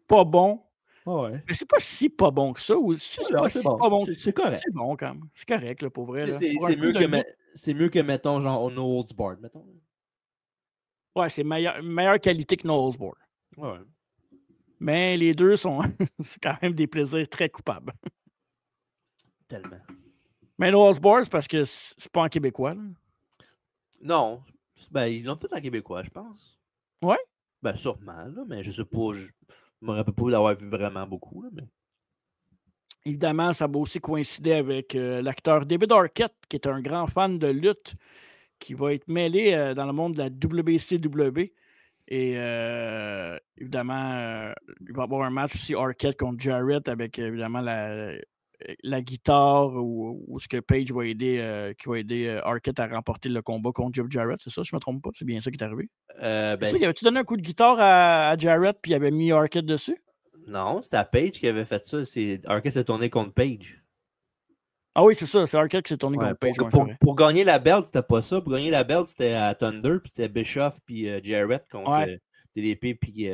pas bon. Ouais. Mais c'est pas si pas bon que ça. Ou c'est pas bon. C'est correct. C'est bon quand même. C'est correct, là, pour vrai. C'est mieux que, mettons, genre No Holds Barred, mettons. Ouais, c'est meilleure qualité que No Holds Barred. Ouais. Mais les deux sont c'est quand même des plaisirs très coupables. Tellement. Mais No Holds Barred, c'est parce que c'est pas en québécois, là. Non. Ils l'ont fait en québécois, je pense. Ouais? Sûrement, là, mais je sais pas. Je me rappelle pas d'avoir vu vraiment beaucoup, là, mais... Évidemment, ça va aussi coïncider avec l'acteur David Arquette, qui est un grand fan de lutte, qui va être mêlé dans le monde de la WCW. Et évidemment, il va y avoir un match aussi Arquette contre Jarrett avec évidemment la guitare où ce que Page va aider Arquette à remporter le combat contre Jeff Jarrett. C'est ça, je ne me trompe pas? C'est bien ça qui est arrivé? Avais-tu donné un coup de guitare à Jarrett puis il avait mis Arquette dessus? Non, c'était à Page qui avait fait ça. Arquette s'est tourné contre Page. Ah oui, c'est ça. C'est Arquette qui s'est tourné Ouais, contre Page. pour gagner la belt, c'était pas ça. Pour gagner la belt, c'était à Thunder, puis c'était Bischoff, puis Jarrett contre DDP, puis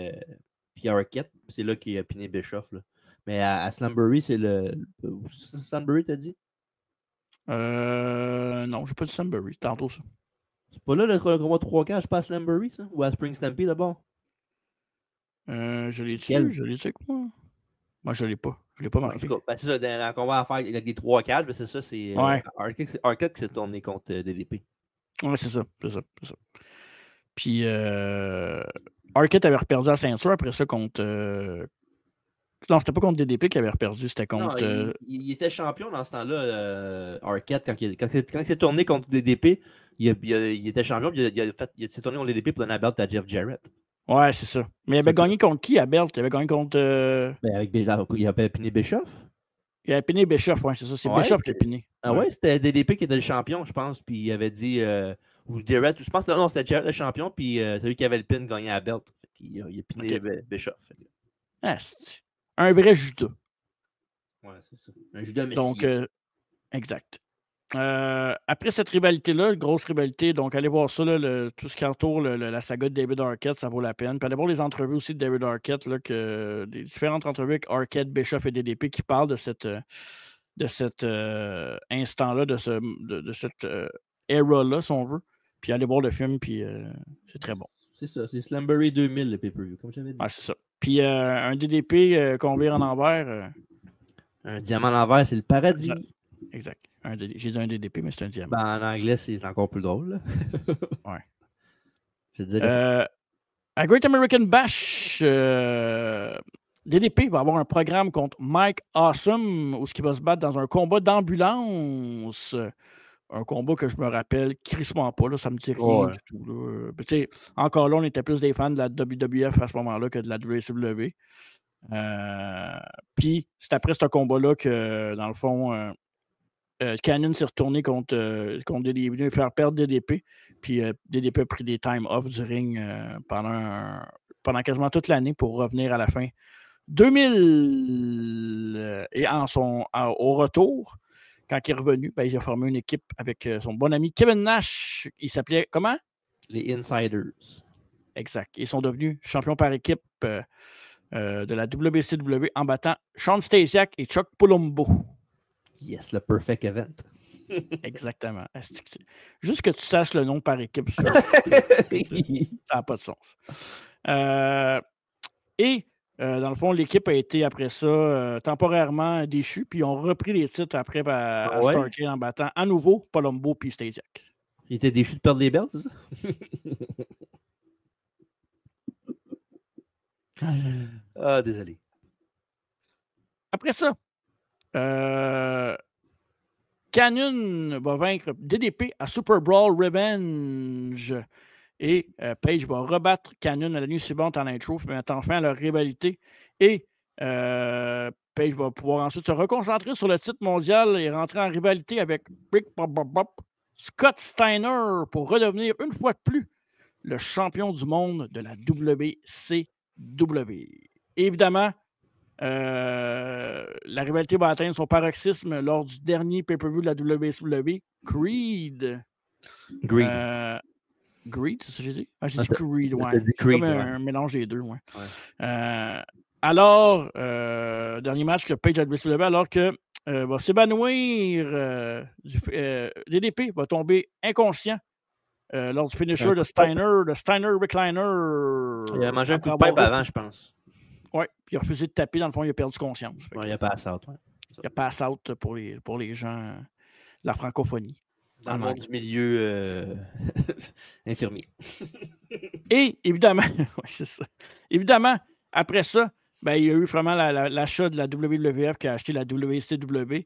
Arquette. C'est là qu'il a piné Bischoff. Là. Mais à Slambury, c'est le. Slambury, t'as dit? Non, j'ai pas dit Slambury. Tantôt, ça. C'est pas là le combat 3-4, je pas à Slambury, ça? Ou à Spring Stampede d'abord? Je l'ai dit, avec moi. Moi, je l'ai pas. Je l'ai pas marqué. En tout cas, c'est ça, dans le combat à faire avec les 3-4, c'est ça, c'est Arquette qui s'est tourné contre DDP. Ouais, c'est ça. Puis Arquette avait reperdu la ceinture après ça contre. Non, c'était pas contre DDP qu'il avait reperdu, c'était contre. Non, il était champion dans ce temps-là, Arquette, quand il s'est tourné contre DDP, il était champion, puis il s'est tourné contre DDP pour donner la belt à Jeff Jarrett. Ouais, c'est ça. Mais il avait gagné contre qui à belt? Il avait gagné contre. Il avait piné Bischoff. Il avait piné Bischoff, ouais, c'est ça. C'est Bischoff qui a piné. Ah ouais, c'était DDP qui était le champion, je pense, puis il avait dit. Ou Jarrett, je pense que non, c'était Jarrett le champion, puis c'est lui qui avait le pin gagné à la belt. Il a piné Bischoff. Ah, c'est un vrai Judas. Ouais, c'est ça. Un Judas Messie. Donc, exact. Après cette rivalité-là, grosse rivalité, donc allez voir ça, là, tout ce qui entoure la saga de David Arquette, ça vaut la peine. Puis allez voir les entrevues aussi de David Arquette, là, des différentes entrevues avec Arquette, Bischoff et DDP qui parlent de cet instant-là, de cette era-là, si on veut. Puis allez voir le film, puis c'est très bon. C'est ça, c'est Slambury 2000, le pay-per-view, comme j'avais dit. Ah, c'est ça. Puis un DDP qu'on vire en envers. Un diamant à l'envers, c'est le paradis. Exact. J'ai dit un DDP, mais c'est un diamant. En anglais, c'est encore plus drôle. Ouais. Je dirais. À Great American Bash, DDP va avoir un programme contre Mike Awesome où il va se battre dans un combat d'ambulance. Un combat que je me rappelle crissement pas, là, ça me dit rien du tout. Là. Encore là, on était plus des fans de la WWF à ce moment-là que de la WCW. Puis, c'est après ce combat-là que, dans le fond, Canyon s'est retourné contre DDP, il est venu faire perdre DDP. Puis, DDP a pris des time off du ring pendant quasiment toute l'année pour revenir à la fin 2000. Et au retour, quand il est revenu, il a formé une équipe avec son bon ami Kevin Nash. Il s'appelait comment? Les Insiders. Exact. Ils sont devenus champions par équipe de la WCW en battant Sean Stasiak et Chuck Palumbo. Yes, le perfect event. Exactement. Juste que tu saches le nom par équipe, ça n'a pas de sens. Dans le fond, l'équipe a été, après ça, temporairement déchue, puis ils ont repris les titres après à Starrcade en battant à nouveau Palumbo et Stasiak. Il était déchu de perdre les belts, c'est ça? Ah, désolé. Après ça, Canyon va vaincre DDP à Super Brawl Revenge. Et Page va rebattre Canyon à la nuit suivante en intro, mettant fin à leur rivalité. Et Page va pouvoir ensuite se reconcentrer sur le titre mondial et rentrer en rivalité avec Scott Steiner pour redevenir une fois de plus le champion du monde de la WCW. Évidemment, la rivalité va atteindre son paroxysme lors du dernier pay-per-view de la WCW, Creed. Greed, c'est ça que j'ai dit? Ah, j'ai dit Creed, ouais. C'est comme un mélange des deux, ouais. Alors, dernier match que Page a WCW, alors que va s'évanouir, DDP va tomber inconscient lors du finisher de Steiner, le Steiner Recliner. Il a mangé un coup de pipe avant, je pense. Oui, puis il a refusé de taper, dans le fond, il a perdu conscience. Il a pass out, ouais. Il a pass out pour les gens de la francophonie. Dans le monde du milieu infirmier. Et évidemment, c'est ça. Évidemment, après ça, il y a eu vraiment l'achat de la WWF qui a acheté la WCW.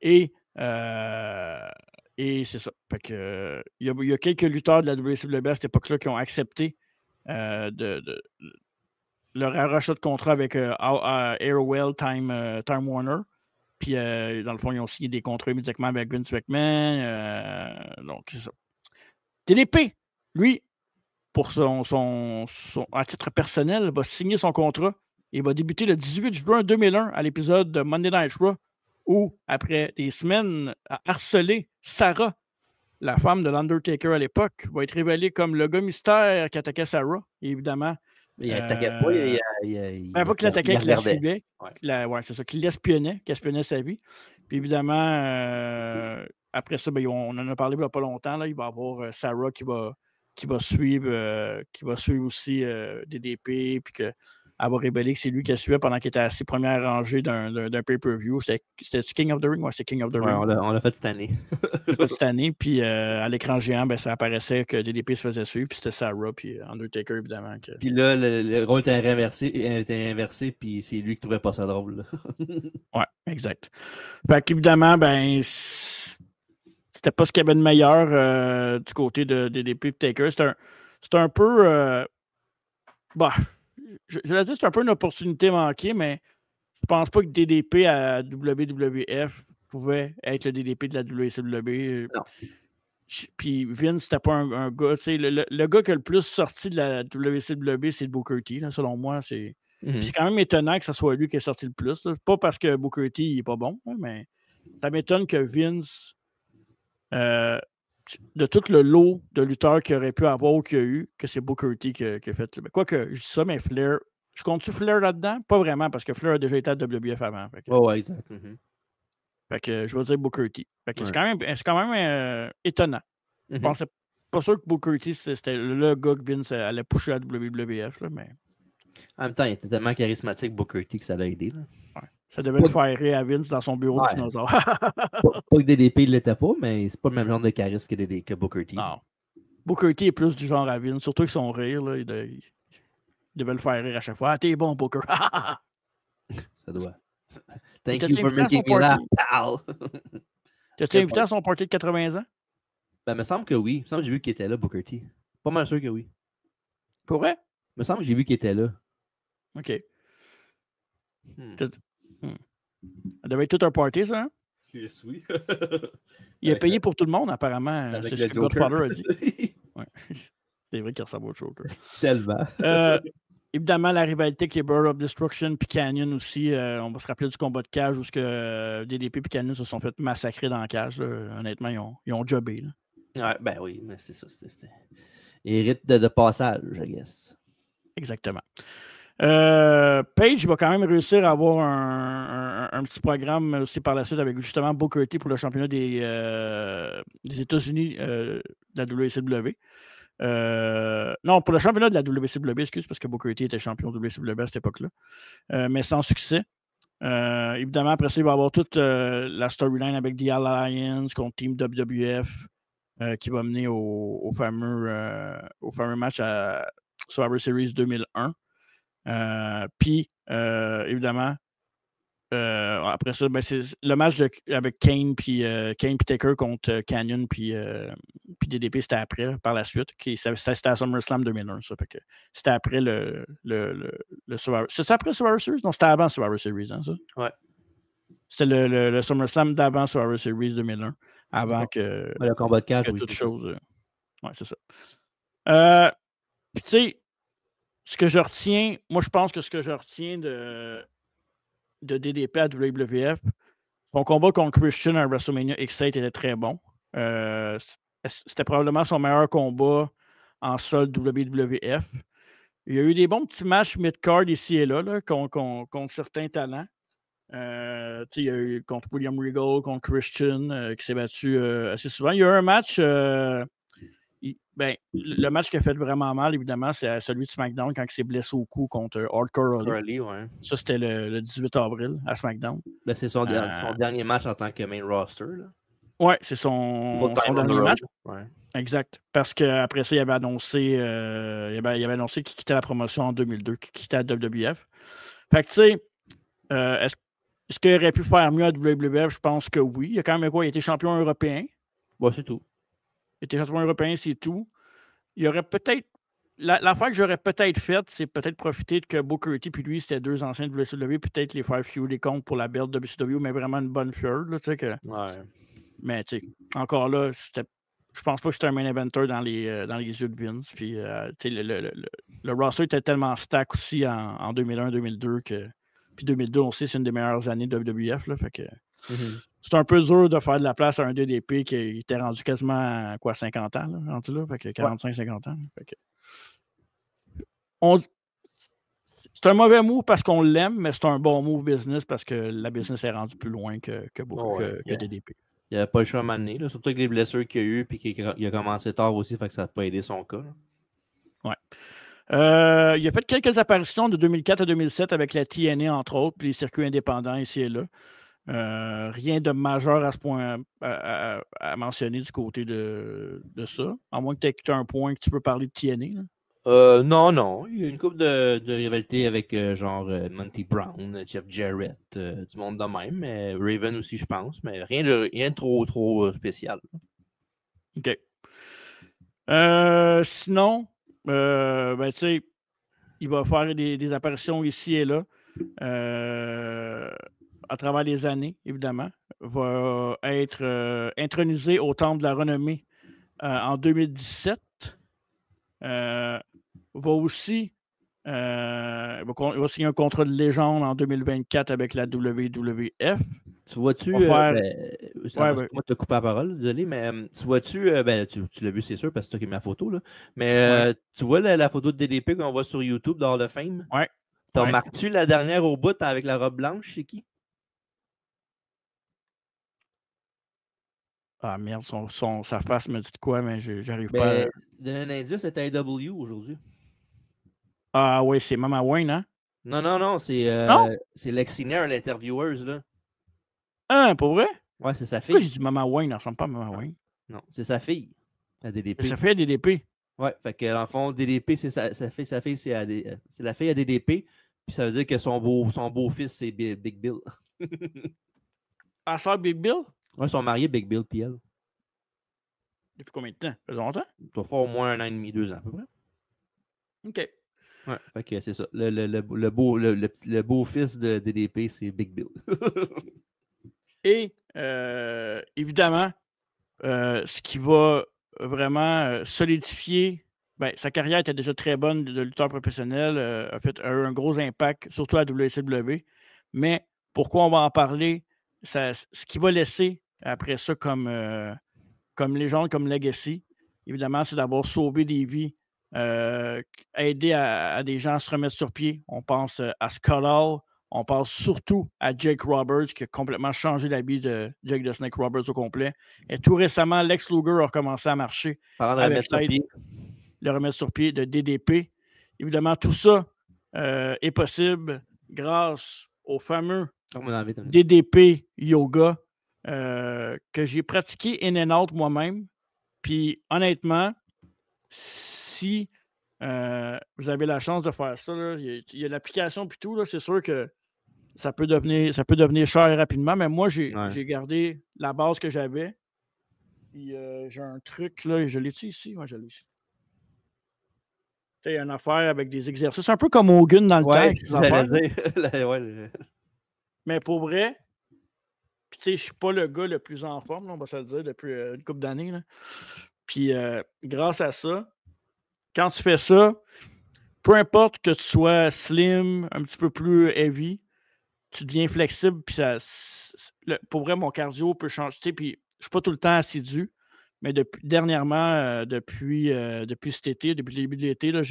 Et c'est ça. Fait que, il y a quelques lutteurs de la WCW à cette époque-là qui ont accepté leur rachat de contrat avec Airwell Time Warner. Puis, dans le fond, ils ont signé des contrats immédiatement avec Vince McMahon. Donc, c'est ça. DDP, lui, pour à titre personnel, va signer son contrat et va débuter le 18 juin 2001 à l'épisode de Monday Night Raw où, après des semaines à harceler Sarah, la femme de l'Undertaker à l'époque, va être révélée comme le gars mystère qui attaquait Sarah, évidemment. Il attaquait pas, Pas qu'il l'attaquait, qu'il la regardait. suivait. Ouais. Ouais, c'est ça, qu'il l'espionnait, qu'il espionnait sa vie. Puis évidemment, après ça, ben, on en a parlé il n'y a pas longtemps. Là, il va y avoir Sarah qui va suivre aussi DDP, puis qu'elle va révéler que c'est lui qui la suivait pendant qu'il était assis première rangée d'un pay-per-view. C'était King of the Ring? Ouais, c'est King of the Ouais, Ring. on l'a fait cette année. C'est fait cette année. Puis à l'écran géant, ben, ça apparaissait que DDP se faisait suivre, puis c'était Sarah, puis Undertaker, évidemment. Puis là, le rôle était inversé, puis c'est lui qui trouvait pas ça drôle. Ouais, exact. Fait qu'évidemment, ben, c'était pas ce qu'il y avait de meilleur du côté de DDP et Taker. C'est un peu. Bah, je vais dire, c'est un peu une opportunité manquée, mais je pense pas que DDP à WWF pouvait être le DDP de la WCW. Non. Puis Vince, c'était pas un gars. Le gars qui a le plus sorti de la WCW, c'est Booker T. Là, selon moi, c'est quand même étonnant que ce soit lui qui est sorti le plus. Là. Pas parce que Booker T n'est pas bon, là, mais ça m'étonne que Vince, de tout le lot de lutteurs qu'il aurait pu avoir ou qu'il y a eu, que c'est Booker T qui a fait. Quoique, je dis ça, mais Flair, je compte-tu Flair là-dedans? Pas vraiment, parce que Flair a déjà été à WF avant. Ouais, exact. Fait que je vais dire Booker T. Fait que Ouais. c'est quand même étonnant. Je pensais pas sûr que Booker T, c'était le gars que Vince allait pusher à WWF, là, mais. En même temps, il était tellement charismatique, Booker T, que ça l'a aidé. Là. Ouais. Ça devait le faire rire à Vince dans son bureau de dinosaure. pas que DDP ne l'était pas, mais c'est pas le même genre de charisme que Booker T. Non. Booker T est plus du genre à Vince, surtout avec son rire. Là, il devait le faire rire à chaque fois. Ah, t'es bon, Booker. Ça doit. Thank you for making me laugh, pal. T'as-tu invité à son party de 80 ans? Ben, me semble que oui. Il me semble que j'ai vu qu'il était là, Booker T. Pas mal sûr que oui. Pour vrai? Me semble que j'ai vu qu'il était là. OK. Ça devait être tout un party, ça, hein? Yes, oui. Il a payé pour tout le monde, apparemment. C'est ce que Godfather a dit. Ouais. C'est vrai qu'il ressemble au Joker. Tellement. Évidemment, la rivalité avec les Bird of Destruction puis Canyon aussi. On va se rappeler du combat de cage où DDP et Canyon se sont fait massacrer dans la cage. Là. Honnêtement, ils ont jobé. Là. Ouais, ben oui, mais c'est ça. Et rite de passage, I guess. Exactement. Page va quand même réussir à avoir un petit programme aussi par la suite avec justement Booker T pour le championnat des États-Unis de la WCW. Non, pour le championnat de la WCW, excuse, parce que Booker T était champion de WCW à cette époque-là, mais sans succès. Évidemment, après ça, il va y avoir toute la storyline avec The Alliance contre Team WWF qui va mener au fameux match à Survivor Series 2001. Puis, évidemment, après ça, ben, c'est le match avec Kane puis Taker contre Canyon puis DDP, c'était après, là, par la suite. C'était à SummerSlam 2001, ça. C'était après le Survivor. C'était après Survivor Series? Non, c'était avant Survivor Series, hein, ça? Ouais. C'était le SummerSlam d'avant Survivor Series 2001, avant que... Le combat de cage, que oui. toute chose... ouais, c'est ça. Puis, tu sais, ce que je retiens... Moi, je pense que ce que je retiens de DDP à WWF, son combat contre Christian à WrestleMania X8 était très bon. C'était probablement son meilleur combat en sol WWF. Il y a eu des bons petits matchs mid-card ici et là contre certains talents. Il y a eu contre William Regal, contre Christian, qui s'est battu assez souvent. Il y a eu un match... le match qui a fait vraiment mal, évidemment, c'est celui de SmackDown quand il s'est blessé au cou contre Hardcore Holly. Ouais. Ça, c'était le 18 avril à SmackDown. Ben, c'est son dernier match en tant que main roster. Oui, c'est son dernier match. Ouais. Exact. Parce qu'après ça, il avait annoncé qu'il quittait la promotion en 2002, qu'il quittait la WWF. Fait que, tu sais, est-ce qu'il aurait pu faire mieux à WWF? Je pense que oui. Il a quand même quoi? Il était champion européen. Ouais, c'est tout. Il était champion européen, c'est tout. Il aurait peut-être. L'affaire que j'aurais peut-être faite, c'est peut-être profiter de que Booker T puis lui, c'était deux anciens de WCW, peut-être les faire feuder contre pour la belt de WCW, mais vraiment une bonne feud, là, tu sais que. Ouais. Mais tu sais, encore là, je pense pas que c'était un main eventer dans les yeux de Vince. Puis, tu sais, le roster était tellement stack aussi en 2001-2002 que. Puis 2002 aussi, c'est une des meilleures années de WWF, là, fait que. C'est un peu dur de faire de la place à un DDP qui était rendu quasiment à 50 ans, là, rendu là, fait que 45-50 ans. Fait que... C'est un mauvais move parce qu'on l'aime, mais c'est un bon move business parce que la business est rendue plus loin que DDP. Il n'y avait pas le choix à m'amener, surtout avec les blessures qu'il y a eu et qu'il a commencé tard aussi, fait que ça n'a pas aidé son cas. Là. Ouais. Il a fait quelques apparitions de 2004 à 2007 avec la TNA, entre autres, puis les circuits indépendants ici et là. Rien de majeur à ce point à mentionner du côté de ça. À moins que tu aies un point que tu peux parler de TNA. Là. Non. Il y a une couple de rivalités avec Monty Brown, Jeff Jarrett, du monde de même, mais Raven aussi, je pense, mais rien de trop spécial. OK. Sinon, ben, tu sais, il va faire des apparitions ici et là. À travers les années, évidemment, va être intronisé au Temple de la Renommée en 2017. Va aussi il va signer un contrat de légende en 2024 avec la WWF. Tu vois-tu, moi te couper la parole, désolé, mais tu vois-tu, tu l'as vu, c'est sûr, parce que c'est toi qui as mis la photo, là. Mais tu vois la photo de DDP qu'on voit sur YouTube dans Hall of Fame? Ouais. T'as remarqué la dernière au bout avec la robe blanche, c'est qui? Ah merde, sa face me dit de quoi, mais j'arrive pas à... Donne un indice, c'était AW aujourd'hui. Ah oui, c'est Mama Wayne, hein? Non, c'est Lexi Nair, l'intervieweuse, là. Ah, pour vrai? Ouais, c'est sa fille. Pourquoi j'ai dit Mama Wayne? Elle ressemble pas à Mama Wayne. Non, c'est sa fille, à DDP. C'est sa fille à DDP. Ouais, fait que dans le fond, DDP, c'est sa fille, c'est la fille à DDP, puis ça veut dire que son beau-fils, c'est Big Bill. Elle sort Big Bill? Ouais, ils sont mariés, Big Bill et elle. Depuis combien de temps? Ça fait longtemps? Ça doit faire au moins 1 an et demi, 2 ans, à peu près. OK. Ouais, fait que c'est ça. Le beau-fils de DDP, c'est Big Bill. Et évidemment, ce qui va vraiment solidifier, ben, sa carrière était déjà très bonne de lutteur professionnel, a eu un gros impact, surtout à WCW. Mais pourquoi on va en parler? Ce qui va laisser après ça comme légende, comme legacy, évidemment, c'est d'avoir sauvé des vies, aider à des gens à se remettre sur pied. On pense à Scott Hall, on pense surtout à Jake Roberts qui a complètement changé la vie de Jake the Snake Roberts au complet. Et tout récemment, Lex Luger a recommencé à marcher avec le remettre sur pied de DDP. Évidemment, tout ça est possible grâce au fameux DDP Yoga que j'ai pratiqué in and out moi-même. Puis honnêtement, si vous avez la chance de faire ça, là, il y a l'application et tout, c'est sûr que ça peut devenir cher rapidement, mais moi, j'ai gardé la base que j'avais. Puis j'ai un truc, là, je l'ai-tu ici? Moi, je l'ai ici. Tu sais, une affaire avec des exercices, un peu comme Hogan dans le temps. Mais pour vrai, puis tu sais, je suis pas le gars le plus en forme, là, on va se le dire, depuis une couple d'années. Puis grâce à ça, quand tu fais ça, peu importe que tu sois slim, un petit peu plus heavy, tu deviens flexible. Puis pour vrai, mon cardio peut changer. Puis je suis pas tout le temps assidu, mais dernièrement, depuis cet été, depuis le début de l'été, là,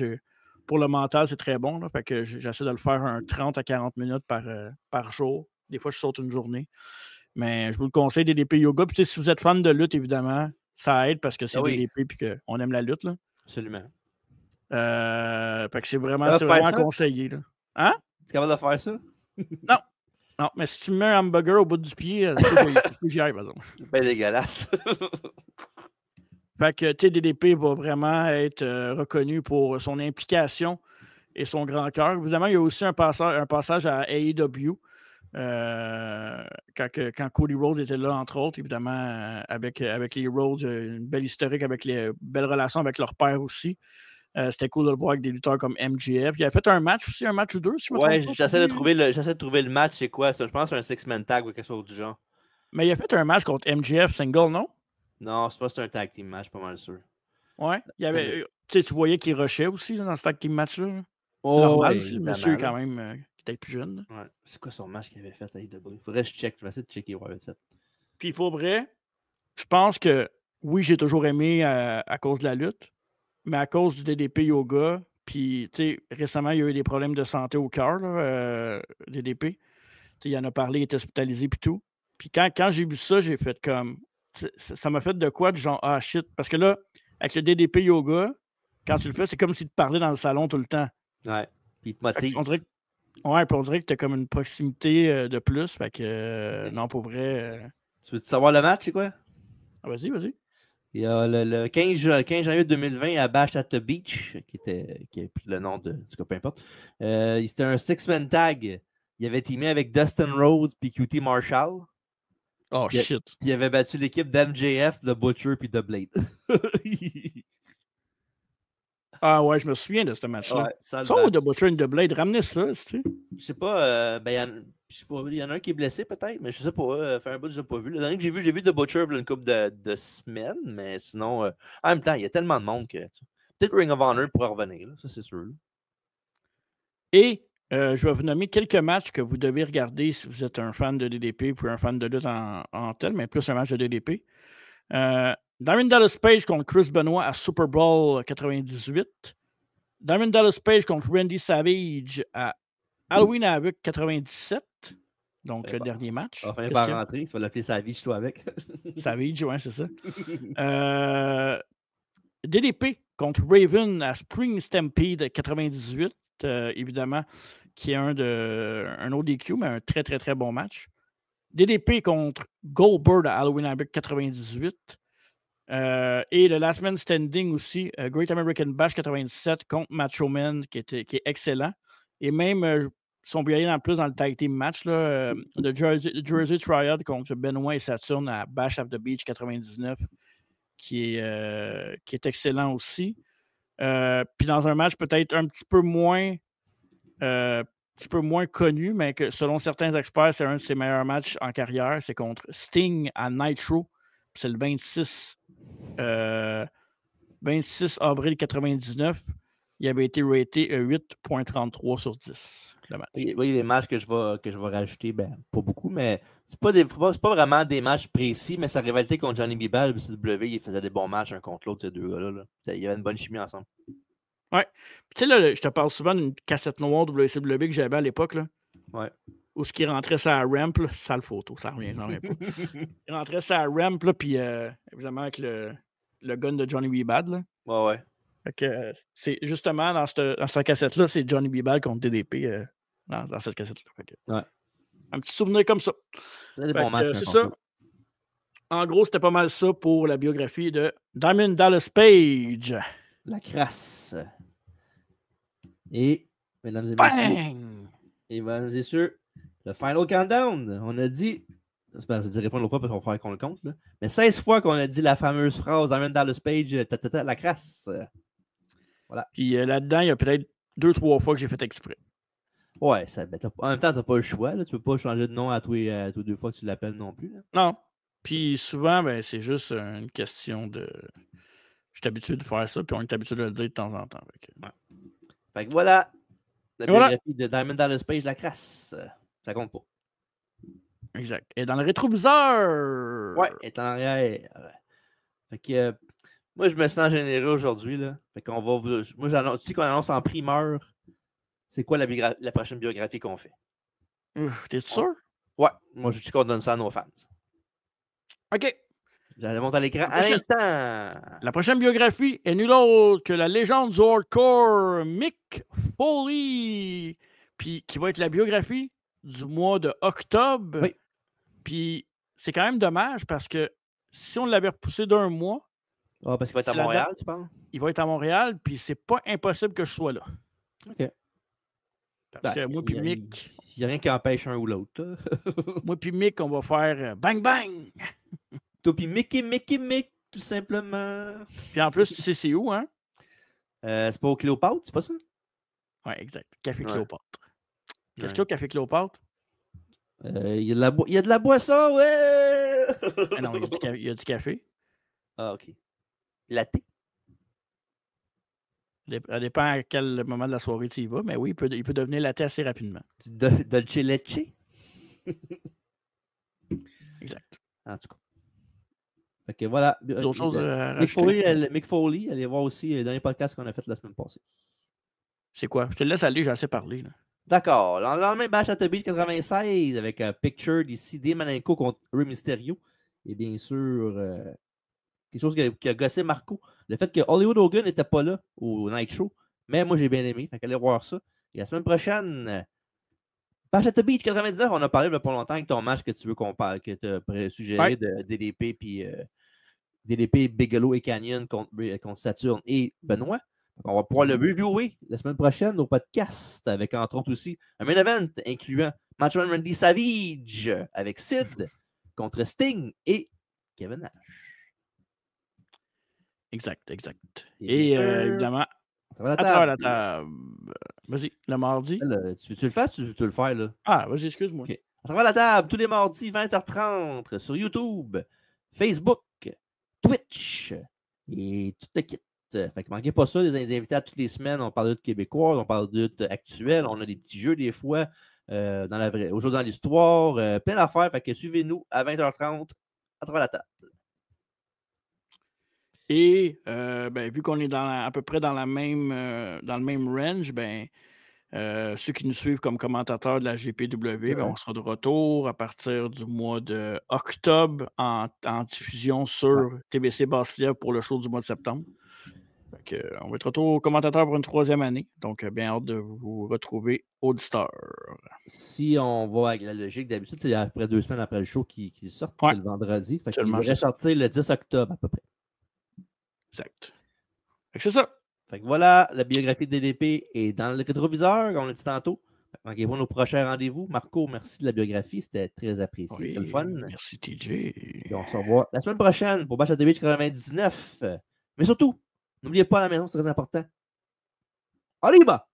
pour le mental, c'est très bon. Là, fait que j'essaie de le faire 30 à 40 minutes par jour. Des fois, je saute une journée. Mais je vous le conseille, DDP Yoga. Puis si vous êtes fan de lutte, évidemment, ça aide parce que c'est DDP et qu'on aime la lutte. Là. Absolument. Fait que c'est vraiment conseillé. Là. Hein? Tu es capable de faire ça? Non, mais si tu me mets un hamburger au bout du pied, j'y aille, par exemple. C'est pas dégueulasse. Fait que DDP va vraiment être reconnu pour son implication et son grand cœur. Évidemment, il y a aussi un passage à AEW. Quand Cody Rhodes était là, entre autres, évidemment, avec les Rhodes, une belle historique avec les belles relations avec leur père aussi. C'était cool de le voir avec des lutteurs comme MJF. Il a fait un match aussi, un match ou deux, si je me trompe pas. J'essaie de trouver le match, c'est quoi ça? Je pense que c'est un 6-man tag ou quelque chose du genre. Mais il a fait un match contre MJF single, non? Non, c'est pas un tag team match, pas mal sûr. Ouais. Il y avait, tu voyais qu'il rushait aussi là, dans ce tag team match-là. C'est normal aussi. Le monsieur est quand même peut-être plus jeune. Ouais. C'est quoi son match qu'il avait fait avec AEW? Faudrait que je check. Je vais essayer de checker où il avait fait. Puis pour vrai, je pense que oui, j'ai toujours aimé à cause de la lutte, mais à cause du DDP Yoga, puis tu sais, récemment, il y a eu des problèmes de santé au cœur, DDP. Tu sais, il en a parlé, il était hospitalisé puis tout. Puis quand j'ai vu ça, j'ai fait comme. Ça m'a fait de quoi, du genre, ah shit. Parce que là, avec le DDP Yoga, quand tu le fais, c'est comme si tu parlais dans le salon tout le temps. Ouais. Puis il te Fait motive. on dirait que tu as comme une proximité de plus. Fait que non, pour vrai. Tu veux savoir le match, c'est quoi? Vas-y, vas-y. Il y a le 15 janvier 2020 à Bash at the Beach, qui a pris le nom de. En tout cas, peu importe. C'était un six-man tag. Il avait teamé avec Dustin Rhodes puis QT Marshall. Oh Puis shit. il avait battu l'équipe d'MJF, The Butcher puis The Blade. Ah ouais, je me souviens de ce match-là. Ouais, ça le Ça ou match. The Butcher and the Blade, ramenez ça, tu sais. Je sais pas, je sais pas, il y en a un qui est blessé peut-être, mais je sais pas. Fait un bout, je l'ai pas vu. Le dernier que j'ai vu The Butcher une couple de semaines, mais sinon, en même temps, il y a tellement de monde que. Peut-être Ring of Honor pourrait revenir, là, ça c'est sûr. Là. Et je vais vous nommer quelques matchs que vous devez regarder si vous êtes un fan de DDP ou un fan de lutte en tel, mais plus un match de DDP. Diamond Dallas Page contre Chris Benoit à Super Bowl 98. Diamond Dallas Page contre Randy Savage à Halloween Havoc 97. Donc, le dernier match. On va finir par rentrer, tu vas l'appeler Savage, toi avec. Savage, ouais, c'est ça. DDP contre Raven à Spring Stampede 98, évidemment, qui est un ODQ, mais un très, très, très bon match. DDP contre Goldberg à Halloween Havoc 98. Et le Last Man Standing aussi, Great American Bash 97 contre Macho Man, qui est excellent. Et même, si on peut y aller plus dans le tag team match, là, le Jersey Triad contre Benoit et Saturn à Bash of the Beach 99, qui est excellent aussi. Puis dans un match peut-être un petit peu moins connu, mais que selon certains experts, c'est un de ses meilleurs matchs en carrière. C'est contre Sting à Nitro. C'est le 26 avril 99. Il avait été raté 8.33 sur 10, le match. Oui, les matchs que je vais rajouter, pas beaucoup, mais c'est pas vraiment des matchs précis, mais sa rivalité contre Johnny B. Bad, le CW, il faisait des bons matchs un contre l'autre, ces deux gars-là. Là. Il y avait une bonne chimie ensemble. Ouais. Tu sais, là, je te parle souvent d'une cassette noire WCW que j'avais à l'époque, là. Ouais. Où ce qui rentrait sur la ramp, là, sale photo, ça revient, j'en reviens pas. Il rentrait sur la ramp, là, puis évidemment avec le gun de Johnny B. Bad, là. Ouais. Fait que c'est justement dans cette cassette-là, c'est Johnny B. Bad contre DDP dans cette cassette-là. Fait que, ouais. Un petit souvenir comme ça. C'est des bons matchs. C'est ça. En gros, c'était pas mal ça pour la biographie de Diamond Dallas Page. La crasse. Et, mesdames et messieurs, le Final Countdown. On a dit, je dirais pas l'autre fois parce qu'on va faire qu'on le compte, là, mais 16 fois qu'on a dit la fameuse phrase Diamond Dallas Page, la crasse. Voilà. Puis là-dedans, il y a peut-être 2-3 fois que j'ai fait exprès. Ouais, en même temps, t'as pas le choix. Là. Tu peux pas changer de nom à tous les 2 fois que tu l'appelles non plus. Là. Non. Puis souvent, c'est juste une question de. Je suis habitué de faire ça, puis on est habitué de le dire de temps en temps. Fait que voilà. La biographie de Diamond Dallas Page, la crasse. Ça compte pas. Exact. Et dans le rétroviseur. Ouais, elle est en arrière. Fait que moi, je me sens généreux aujourd'hui. Là. Fait qu'on va vous. Moi, j'annonce, tu sais qu'on annonce en primeur. C'est quoi la prochaine biographie qu'on fait? T'es sûr? Ouais, moi je dis qu'on donne ça à nos fans. OK. J'allais monter à l'écran à l'instant. La prochaine biographie est nulle autre que la légende du hardcore Mick Foley. Puis qui va être la biographie du mois de octobre. Oui. Puis c'est quand même dommage parce que si on l'avait repoussé d'un mois. Ah, parce qu'il va être à Montréal, tu penses? Il va être à Montréal, puis c'est pas impossible que je sois là. OK. Parce que moi puis Mick. Il n'y a rien qui empêche un ou l'autre. Moi puis Mick, on va faire bang bang! Toi puis Mick, tout simplement. Puis en plus, tu sais c'est où, hein? C'est pas au Cléopâtre, c'est pas ça? Ouais, exact. Café Cléopâtre. Qu'est-ce qu'il y a au Café Cléopâtre? Il y a de la boisson, ouais! Ah non, il y a du café. Ah, OK. Latte? Ça dépend à quel moment de la soirée tu y vas, mais oui, il peut devenir latte assez rapidement. Dolce Leche? Exact. En tout cas. Fait que voilà. D'autres choses à Mick rajouter? Foley, allez voir aussi le dernier podcast qu'on a fait la semaine passée. C'est quoi? Je te laisse aller, j'ai assez parlé. Là. D'accord. Le lendemain, Bash at the Beach 96 avec un picture d'ici des Malenko contre Rey Mysterio. Et bien sûr, quelque chose qui a gossé Marco. Le fait que Hollywood Hogan n'était pas là au Night Show. Mais moi, j'ai bien aimé. Fait qu'allez voir ça. Et la semaine prochaine, Bash at the Beach 99, on a parlé il n'y a pas longtemps avec ton match que tu veux qu'on parle, que tu as suggéré de DDP puis DDP, Bigelow et Canyon contre Saturne et Benoît. On va pouvoir le reviewer la semaine prochaine au podcast avec entre autres aussi un main event incluant Matchman Randy Savage avec Sid contre Sting et Kevin Nash. Exact. Et Évidemment, à travers la table. Vas-y, le mardi. Là, tu le fais ou tu veux le faire? Là? Ah, vas-y, excuse-moi. Okay. À travers la table, tous les mardis, 20h30 sur YouTube, Facebook, Twitch et tout le kit. Fait que manquez pas ça, les invités à toutes les semaines. On parle de lutte québécoise, on parle de lutte actuelle, on a des petits jeux des fois aujourd'hui dans l'histoire, plein d'affaires. Fait que suivez-nous à 20h30 à travers la table. Et vu qu'on est à peu près dans le même range, ceux qui nous suivent comme commentateurs de la GPW, on sera de retour à partir du mois d'octobre en diffusion sur TBC Basse-Lièvre pour le show du mois de septembre. On va être retour commentateur pour une 3e année. Donc, bien hâte de vous retrouver auditeur. Si on va avec la logique, d'habitude, c'est après 2 semaines après le show qui sort, c'est le vendredi. Fait qu'il devrait sortir le 10 octobre à peu près. Exact. C'est ça. Fait que voilà, la biographie de DDP est dans le rétroviseur, comme on l'a dit tantôt. Manquez-vous nos prochains rendez-vous. Marco, merci de la biographie. C'était très apprécié. C'était le fun. Merci, TJ. Et on se revoit la semaine prochaine pour Bash at the Beach 99. Mais surtout, n'oubliez pas la maison, c'est très important. Arriba!